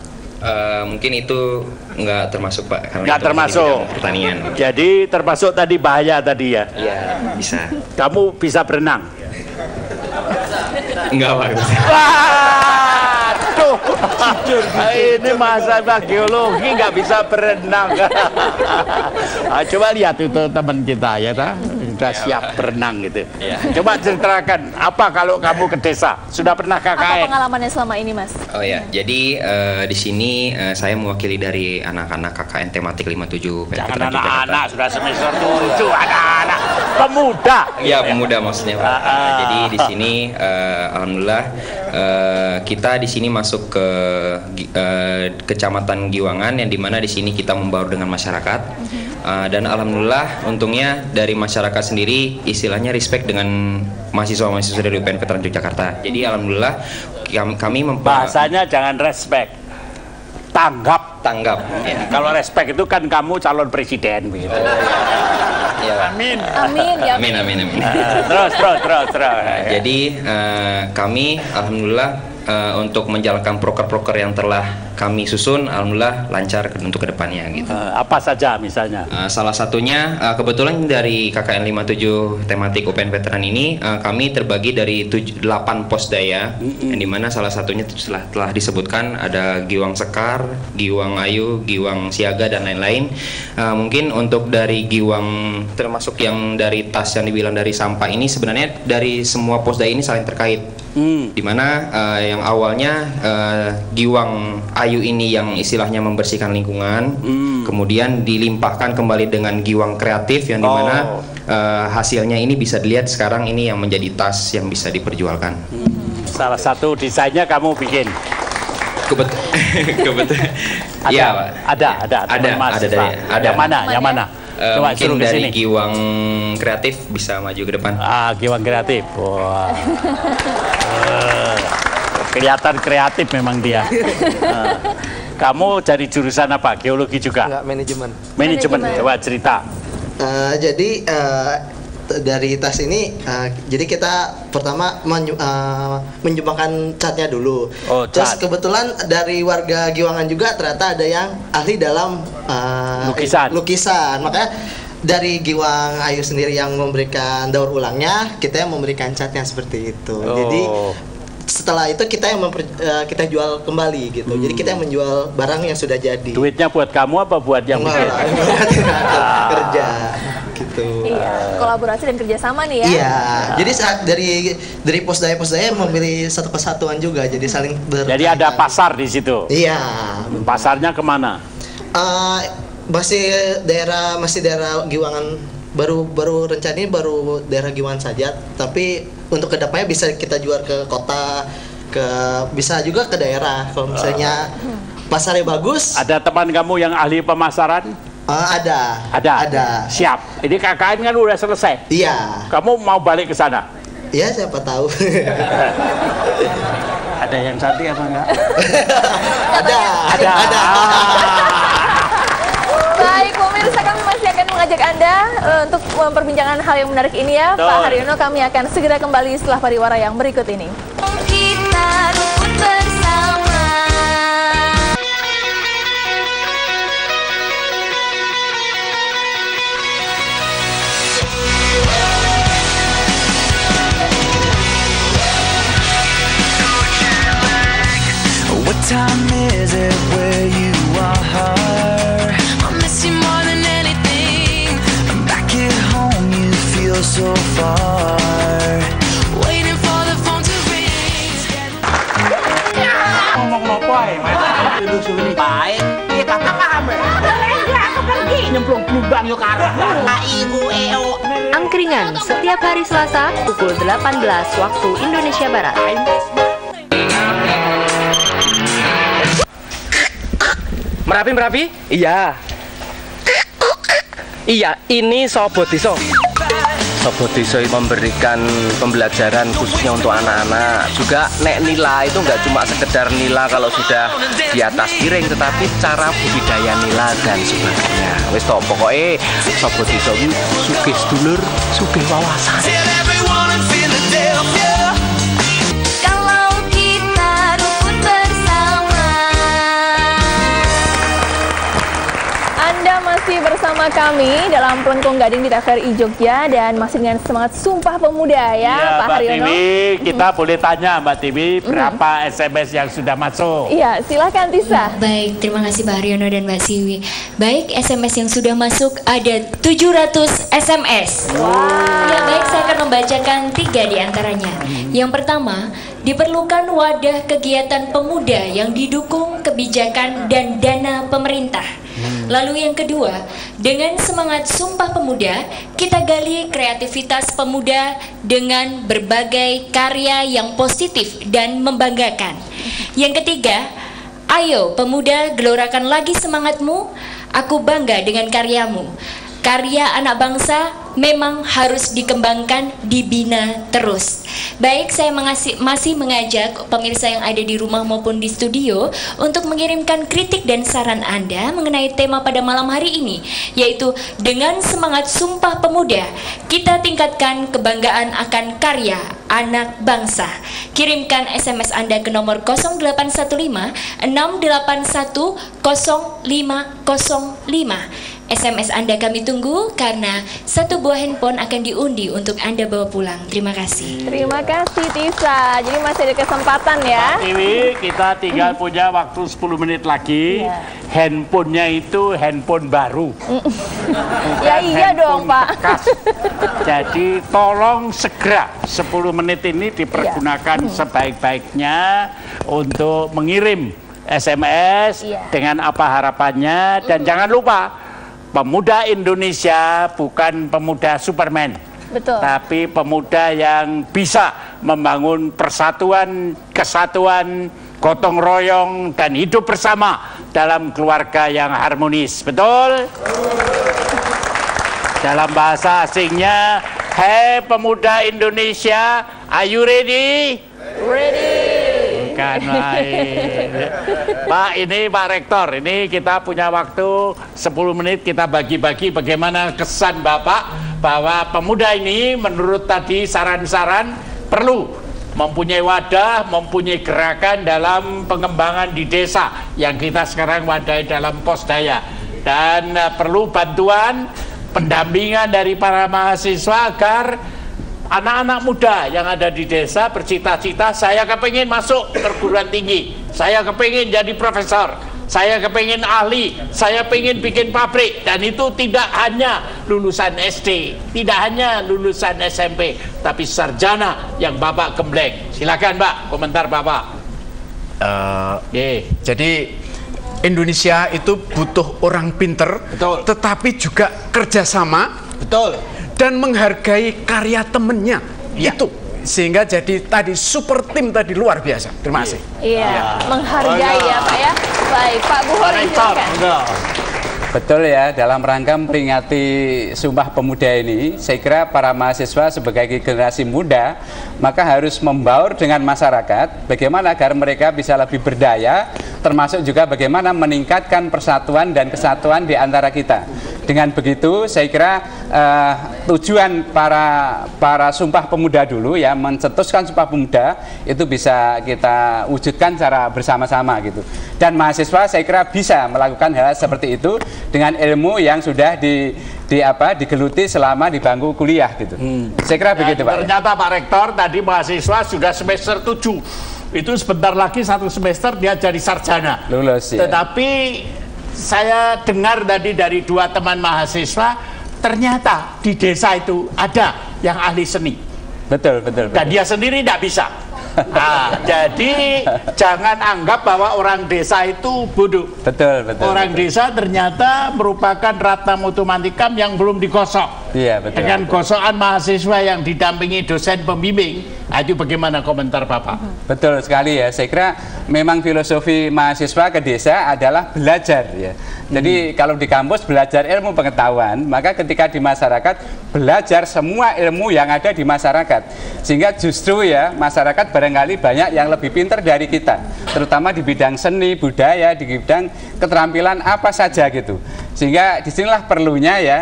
Mungkin itu nggak termasuk, Pak, karena nggak itu termasuk pertanian. Jadi termasuk tadi bahaya tadi ya? Iya, bisa. Kamu bisa berenang? Enggak, Pak. Waduh, ini masalah geologi nggak bisa berenang. Coba lihat itu teman kita ya, sudah siap berenang gitu. Coba ceritakan apa kalau kamu ke desa? Sudah pernah KKN? Apa pengalamannya selama ini, Mas? Oh ya, jadi di sini saya mewakili dari anak-anak KKN tematik 57. Jangan anak-anak, sudah semester 7, anak-anak pemuda. Iya, pemuda maksudnya, Pak. Jadi di sini alhamdulillah kita di sini masuk ke Kecamatan Giwangan, yang dimana di sini kita membaur dengan masyarakat. Dan alhamdulillah untungnya dari masyarakat sendiri istilahnya respect dengan mahasiswa-mahasiswa dari UPN Veteran Yogyakarta. Jadi alhamdulillah kami bahasanya jangan respect, tanggap. Ya. Kalau respect itu kan kamu calon presiden begitu. Ya. Amin ya. Amin. Terus. Jadi kami alhamdulillah untuk menjalankan proker-proker yang telah kami susun, alhamdulillah lancar untuk kedepannya gitu. Apa saja misalnya? Salah satunya kebetulan dari KKN 57 tematik UPN Veteran ini kami terbagi dari 8 pos daya, yang dimana salah satunya telah disebutkan ada Giwang Sekar, Giwang Ayu, Giwang Siaga dan lain-lain. Mungkin untuk dari Giwang, termasuk yang dari tas yang dibilang dari sampah ini, sebenarnya dari semua pos daya ini saling terkait. Dimana yang awalnya Giwang Ayu ini yang istilahnya membersihkan lingkungan, kemudian dilimpahkan kembali dengan Giwang Kreatif yang dimana hasilnya ini bisa dilihat sekarang ini yang menjadi tas yang bisa diperjualkan. Salah satu desainnya kamu bikin. Kebetulan. Ada, Yang mana? Coba mungkin dari kesini. Giwang Kreatif bisa maju ke depan. Giwang Kreatif. Wah. Kelihatan kreatif memang dia. Kamu dari jurusan apa? Geologi juga? Enggak, manajemen. Manajemen. Coba cerita. Jadi dari tas ini, jadi kita pertama menyumbangkan catnya dulu. Terus kebetulan dari warga Giwangan juga ternyata ada yang ahli dalam lukisan. Makanya dari Giwang Ayu sendiri yang memberikan daur ulangnya, kita yang memberikan catnya seperti itu. Jadi setelah itu kita yang kita jual kembali gitu. Jadi kita yang menjual barang yang sudah jadi. Duitnya buat kamu apa buat yang bikin? Kerja gitu. Iya, kolaborasi dan kerjasama nih ya. Iya, jadi saat dari pos daya memilih satu kesatuan juga, jadi saling Jadi ada pasar di situ. Iya. Pasarnya kemana? Masih daerah Giwangan, baru rencananya baru daerah Giwangan saja, tapi untuk kedepannya bisa kita jual ke kota, bisa juga ke daerah kalau misalnya pasarnya bagus. Ada teman kamu yang ahli pemasaran? Ada. Siap. Ini KKN kan udah selesai. Iya. Kamu mau balik ke sana? Iya, siapa tahu. Ada yang cantik apa enggak? Ada. Baik, pemirsa, kami masih akan mengajak Anda untuk memperbincangkan hal yang menarik ini ya. Pak Haryono, kami akan segera kembali setelah pariwara yang berikut ini. Kita rukun bersama. What time is it where you are? I miss you more than anything. Back at home you feel so far. Waiting for the phone to ring. Ngomong nopoy, baik, kita paham ya. Aku pergi nyemplung lubang yuk karena ibu EO. Angkringan setiap hari Selasa pukul 18 waktu Indonesia Barat. Merapi? Iya. Iya, ini Sobo Deso. Sobo Deso memberikan pembelajaran khususnya untuk anak-anak. Juga nek nila itu nggak cuma sekedar nila kalau sudah di atas piring, tetapi cara budidaya nila dan sebagainya. Wis to, pokoknya Sobo Deso ini sugih sedulur, sugih wawasan. Kalau kita rukun bersama. Anda masih bersama kami dalam Pelengkung Gading di TVRI Jogja dan masih dengan semangat Sumpah Pemuda ya, Pak Haryono. Mbak Tiwi, kita boleh tanya Mbak Tiwi berapa SMS yang sudah masuk? Iya, silakan Tisa. Baik, terima kasih Pak Haryono dan Mbak Siwi. Baik, SMS yang sudah masuk ada 700 SMS. Ya baik, saya akan membacakan 3 di antaranya. Yang pertama, diperlukan wadah kegiatan pemuda yang didukung kebijakan dan dana pemerintah. Lalu yang kedua, dengan semangat Sumpah Pemuda, kita gali kreativitas pemuda dengan berbagai karya yang positif dan membanggakan. Yang ketiga, ayo pemuda, gelorakan lagi semangatmu, aku bangga dengan karyamu. Karya anak bangsa memang harus dikembangkan, dibina terus. Baik, saya masih mengajak pemirsa yang ada di rumah maupun di studio untuk mengirimkan kritik dan saran Anda mengenai tema pada malam hari ini, yaitu dengan semangat Sumpah Pemuda, kita tingkatkan kebanggaan akan karya anak bangsa. Kirimkan SMS Anda ke nomor 0815 681 0505. SMS Anda kami tunggu karena satu buah handphone akan diundi untuk Anda bawa pulang. Terima kasih. Terima kasih Tisa. Jadi masih ada kesempatan ya. Pak Tiwi, kita tinggal punya waktu 10 menit lagi. Handphonenya itu handphone baru. Ya iya dong Pak. Bekas. Jadi tolong segera 10 menit ini dipergunakan sebaik-baiknya untuk mengirim SMS dengan apa harapannya, dan jangan lupa pemuda Indonesia bukan pemuda Superman. Betul. Tapi pemuda yang bisa membangun persatuan, kesatuan, gotong royong dan hidup bersama dalam keluarga yang harmonis. Betul? Dalam bahasa asingnya, hey pemuda Indonesia, are you ready? Ready. Bukan main. Pak, ini Pak Rektor, ini kita punya waktu 10 menit, kita bagi-bagi bagaimana kesan Bapak bahwa pemuda ini menurut tadi saran-saran perlu mempunyai wadah, mempunyai gerakan dalam pengembangan di desa yang kita sekarang wadahi dalam Posdaya, dan perlu bantuan pendampingan dari para mahasiswa agar anak-anak muda yang ada di desa bercita-cita, saya kepingin masuk perguruan tinggi, saya kepingin jadi profesor, saya kepingin ahli, saya pengen bikin pabrik, dan itu tidak hanya lulusan SD, tidak hanya lulusan SMP, tapi sarjana yang Bapak gembleng. Silakan Pak, komentar Bapak. Jadi Indonesia itu butuh orang pinter, tetapi juga kerjasama, dan menghargai karya temennya. Itu sehingga jadi tadi super tim tadi luar biasa. Terima kasih. Iya, menghargai ya Pak ya. Baik, Pak Buhori silakan. Betul ya, dalam rangka memperingati Sumpah Pemuda ini, saya kira para mahasiswa sebagai generasi muda maka harus membaur dengan masyarakat bagaimana agar mereka bisa lebih berdaya, termasuk juga bagaimana meningkatkan persatuan dan kesatuan di antara kita. Dengan begitu saya kira tujuan para Sumpah Pemuda dulu ya, mencetuskan Sumpah Pemuda itu bisa kita wujudkan secara bersama-sama gitu. Dan mahasiswa saya kira bisa melakukan hal seperti itu dengan ilmu yang sudah digeluti selama di bangku kuliah gitu. Saya kira begitu Pak. Ternyata Pak Rektor tadi mahasiswa sudah semester 7. Itu sebentar lagi 1 semester dia jadi sarjana. Lulus ya. Tetapi saya dengar tadi dari 2 teman mahasiswa, ternyata di desa itu ada yang ahli seni. Betul. Dan dia sendiri tidak bisa. Nah, jadi jangan anggap bahwa orang desa itu bodoh. Betul. Orang desa ternyata merupakan ratna mutu mantikam yang belum digosok. Iya, betul. Dengan gosokan mahasiswa yang didampingi dosen pembimbing. Itu bagaimana komentar Bapak? Betul sekali ya. Saya kira memang filosofi mahasiswa ke desa adalah belajar ya. Jadi kalau di kampus belajar ilmu pengetahuan, maka ketika di masyarakat belajar semua ilmu yang ada di masyarakat. Sehingga justru ya masyarakat barangkali banyak yang lebih pintar dari kita, terutama di bidang seni, budaya, di bidang keterampilan apa saja gitu. Sehingga disinilah perlunya ya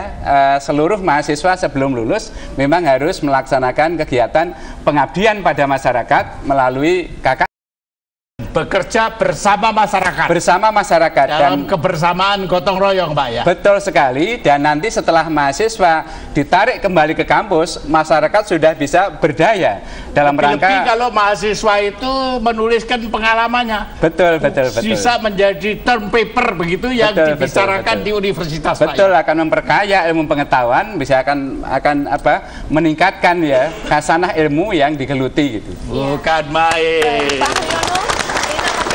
seluruh mahasiswa sebelum lulus memang harus melaksanakan kegiatan pengabdian pada masyarakat melalui KKN. Bekerja bersama masyarakat. Bersama masyarakat. Dalam kebersamaan gotong royong Pak ya. Betul sekali. Dan nanti setelah mahasiswa ditarik kembali ke kampus, masyarakat sudah bisa berdaya dalam rangka. Lebih kalau mahasiswa itu menuliskan pengalamannya. Betul. Bisa menjadi term paper begitu yang dibicarakan di universitas. Betul, Pak, ya? akan memperkaya ilmu pengetahuan, bisa akan meningkatkan ya khasanah ilmu yang digeluti gitu. Bukan main. Pak Haryono,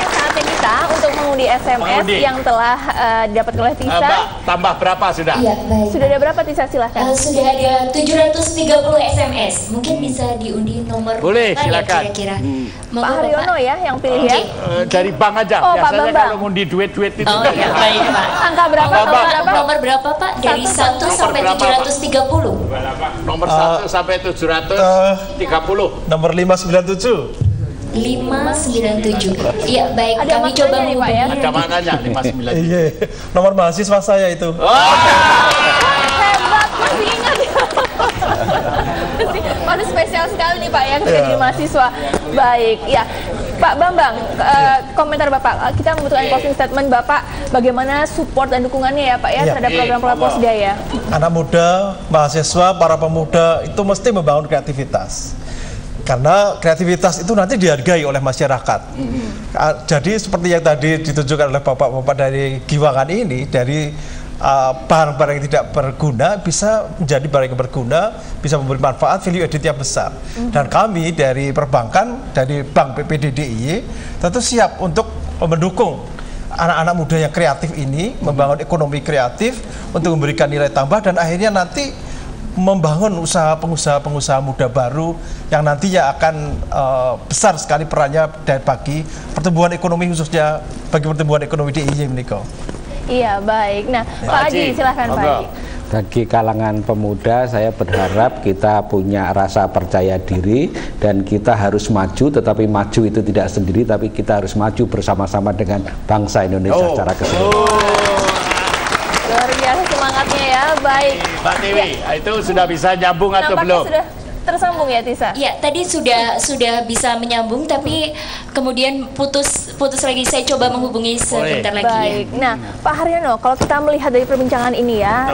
saat ini kita untuk mengundi SMS Mengundi. yang telah didapatkan oleh Tisa. Mbak, tambah berapa sudah? Iya, baik. Sudah ada berapa Tisa, silahkan. Sudah ada 730 SMS. Mungkin bisa diundi nomor Boleh, berapa ya silakan. kira-kira? Pak Haryono ya yang pilih ya. Dari bank aja. Oh, Pak Biasanya Bambang. kalau ngundi duit-duit itu. Oh iya, baik Pak. Angka berapa? Nomor berapa? Nomor berapa Pak? Dari 1 sampai berapa, Pak? 730. Nomor 1 sampai 730. Nomor 597. 597. Iya, baik. Ada Kami coba maknanya nih, Pak, ya? menghubungi. Ada maknanya 59. Iya, nomor mahasiswa saya itu. Hebat, masih ingat ya. Masih spesial sekali nih Pak ya ketika jadi mahasiswa. Baik, ya. Pak Bambang, komentar Bapak, kita membutuhkan closing statement Bapak, bagaimana support dan dukungannya ya Pak ya terhadap program-program Posdaya. Anak muda, mahasiswa, para pemuda itu mesti membangun kreativitas. Karena kreativitas itu nanti dihargai oleh masyarakat. Jadi seperti yang tadi ditunjukkan oleh bapak-bapak dari Giwangan ini, dari barang-barang yang tidak berguna bisa menjadi barang yang berguna, bisa memberi manfaat, value added yang besar. Dan kami dari perbankan, dari Bank PPDDIY tentu siap untuk mendukung anak-anak muda yang kreatif ini, membangun ekonomi kreatif untuk memberikan nilai tambah dan akhirnya nanti membangun usaha pengusaha muda baru yang nantinya akan besar sekali perannya dari bagi pertumbuhan ekonomi, khususnya bagi pertumbuhan ekonomi DIY Niko. Iya, baik. Nah, Pak Haji silahkan Pak Haji. Bagi kalangan pemuda, saya berharap kita punya rasa percaya diri dan kita harus maju, tetapi maju itu tidak sendiri, tapi kita harus maju bersama-sama dengan bangsa Indonesia secara keseluruhan. Luar biasa semangatnya ya, baik. Mbak Dewi, itu sudah bisa nyambung atau Nampaknya belum? sudah tersambung ya Tisa? Iya, tadi sudah bisa menyambung tapi kemudian putus lagi. Saya coba menghubungi sebentar lagi Baik. ya. Nah, Pak Haryono, kalau kita melihat dari perbincangan ini ya,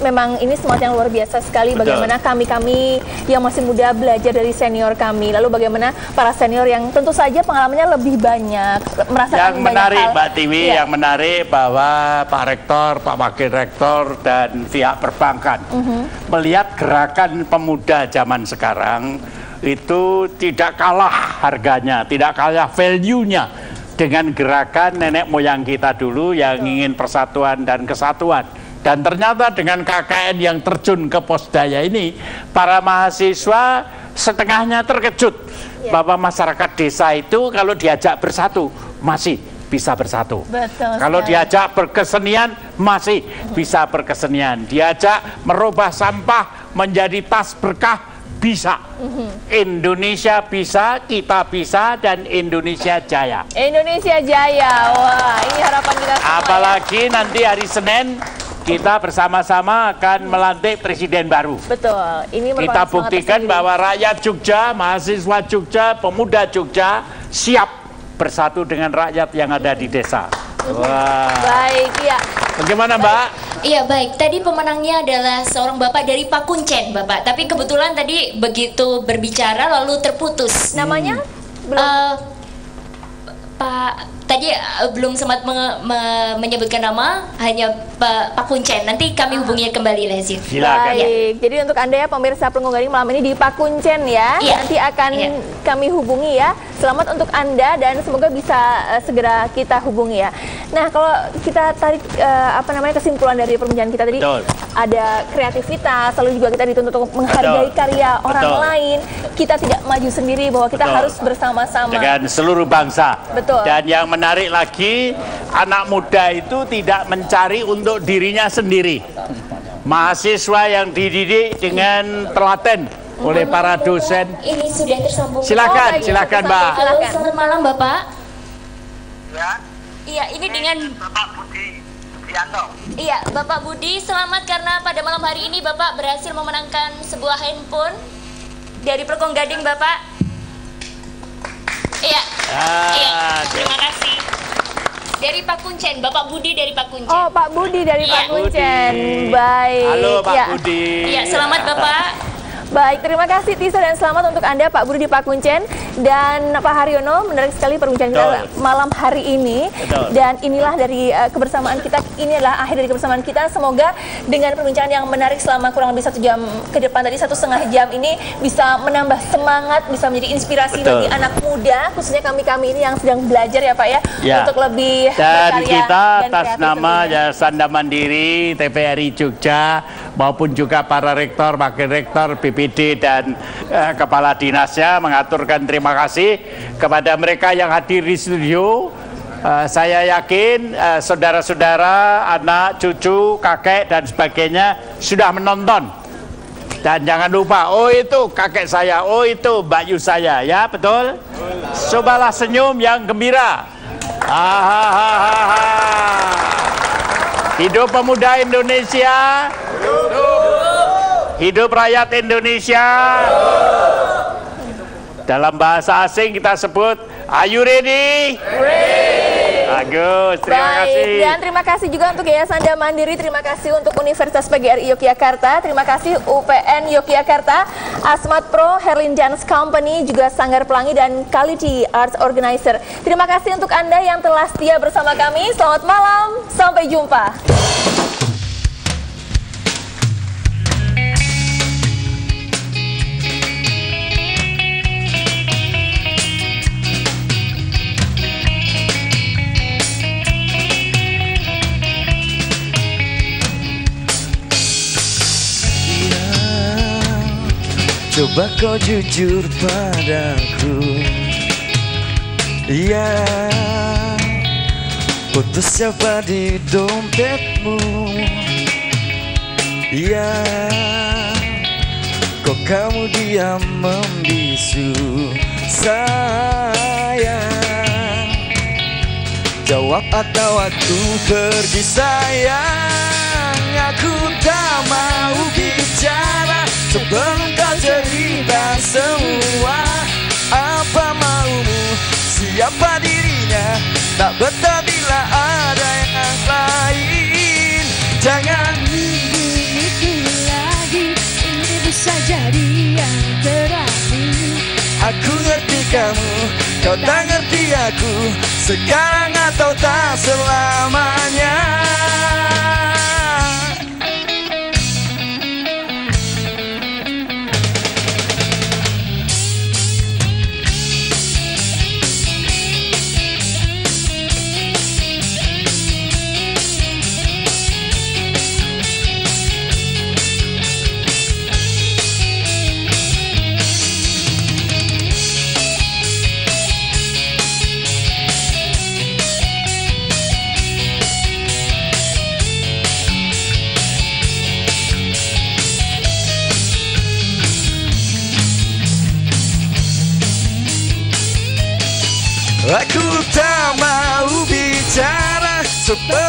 memang ini semangat yang luar biasa sekali. Bagaimana kami yang masih muda belajar dari senior kami, lalu bagaimana para senior yang tentu saja pengalamannya lebih banyak, merasakan Yang banyak menarik hal. Mbak Tiwi, Iya. yang menarik bahwa Pak Rektor, Pak Wakil Rektor dan pihak perbankan melihat gerakan pemuda zaman sekarang itu tidak kalah harganya, tidak kalah value-nya dengan gerakan nenek moyang kita dulu yang ingin persatuan dan kesatuan. Dan ternyata dengan KKN yang terjun ke Posdaya ini, para mahasiswa setengahnya terkejut bahwa masyarakat desa itu kalau diajak bersatu masih bisa bersatu. Betul Kalau sekali. diajak berkesenian masih bisa berkesenian. Diajak merubah sampah menjadi tas berkah bisa. Indonesia bisa, kita bisa, dan Indonesia jaya. Indonesia jaya. Wah, ini harapan kita semua. Apalagi nanti hari Senin kita bersama-sama akan melantik presiden baru. Betul. Ini merupakan Kita semangat buktikan tersendiri. bahwa rakyat Jogja, mahasiswa Jogja, pemuda Jogja siap bersatu dengan rakyat yang ada di desa. Wah. Baik, ya. Bagaimana Mbak? Iya baik, tadi pemenangnya adalah seorang bapak dari Pakuncen Bapak. Tapi kebetulan tadi begitu berbicara lalu terputus. Namanya? Pak, tadi belum sempat menyebutkan nama, hanya Pak Kuncen. Nanti kami hubungi kembali Lazif. Baik, jadi untuk Anda ya pemirsa Pelenggung Gading malam ini di Pak Kuncen ya, nanti akan kami hubungi ya. Selamat untuk Anda dan semoga bisa segera kita hubungi ya. Nah, kalau kita tarik kesimpulan dari perbincangan kita tadi, ada kreativitas, lalu juga kita dituntut untuk menghargai karya orang lain. Kita tidak maju sendiri, bahwa kita harus bersama-sama dengan seluruh bangsa. Betul. Dan yang menarik lagi, anak muda itu tidak mencari untuk dirinya sendiri. Mahasiswa yang dididik dengan telaten oleh para dosen. Ini sudah tersambung. Silakan, silakan Mbak. Halo, selamat malam Bapak. Iya, ini dengan Bapak Budi Sugianto. Iya, Bapak Budi, selamat karena pada malam hari ini Bapak berhasil memenangkan sebuah handphone dari Pelenggung Gading Bapak. Iya. Iya, terima kasih. Dari Pak Kuncen, Bapak Budi dari Pak Kuncen. Oh, Pak Budi dari Pak Kuncen. Baik. Halo Pak ya. Budi. Iya, selamat Bapak. Baik, terima kasih Tisa dan selamat untuk Anda Pak Budi Pak Kuncen dan Pak Haryono. Menarik sekali perbincangan kita malam hari ini. Betul. Dan inilah dari kebersamaan kita, ini adalah akhir dari kebersamaan kita. Semoga dengan perbincangan yang menarik selama kurang lebih 1 jam ke depan tadi, 1,5 jam ini bisa menambah semangat, bisa menjadi inspirasi bagi anak muda, khususnya kami-kami ini yang sedang belajar ya Pak ya, untuk lebih dan berkarya kita dan atas kreatif nama tentunya. Yayasan Mandiri TVRI Jogja maupun juga para rektor, wakil rektor, BPD dan kepala dinasnya mengaturkan terima kasih kepada mereka yang hadir di studio. Saya yakin saudara-saudara, anak, cucu, kakek dan sebagainya sudah menonton. Dan jangan lupa, oh itu kakek saya, oh itu Mbak Yu saya, ya betul? Cobalah senyum yang gembira. Hidup pemuda Indonesia. Hidup rakyat Indonesia. Dalam bahasa asing kita sebut, are you ready? Bagus, terima kasih. Dan terima kasih juga untuk Yayasan Mandiri, terima kasih untuk Universitas PGRI Yogyakarta, terima kasih UPN Yogyakarta, Asmat Pro, Herlin Dance Company, juga Sanggar Pelangi dan Quality Arts Organizer. Terima kasih untuk Anda yang telah setia bersama kami. Selamat malam, sampai jumpa. Coba kau jujur padaku, ya, putus siapa di dompetmu, ya, kok kamu diam membisu, sayang, jawab atau aku pergi sayang, aku tak mau bicara sebelum kau cerita semua. Apa maumu, siapa dirinya, tak betah bila ada yang lain. Jangan itu lagi, ini bisa jadi yang terakhir. Aku ngerti kamu, kau tak ngerti aku, sekarang atau tak selamanya. Aku tak mau bicara sebab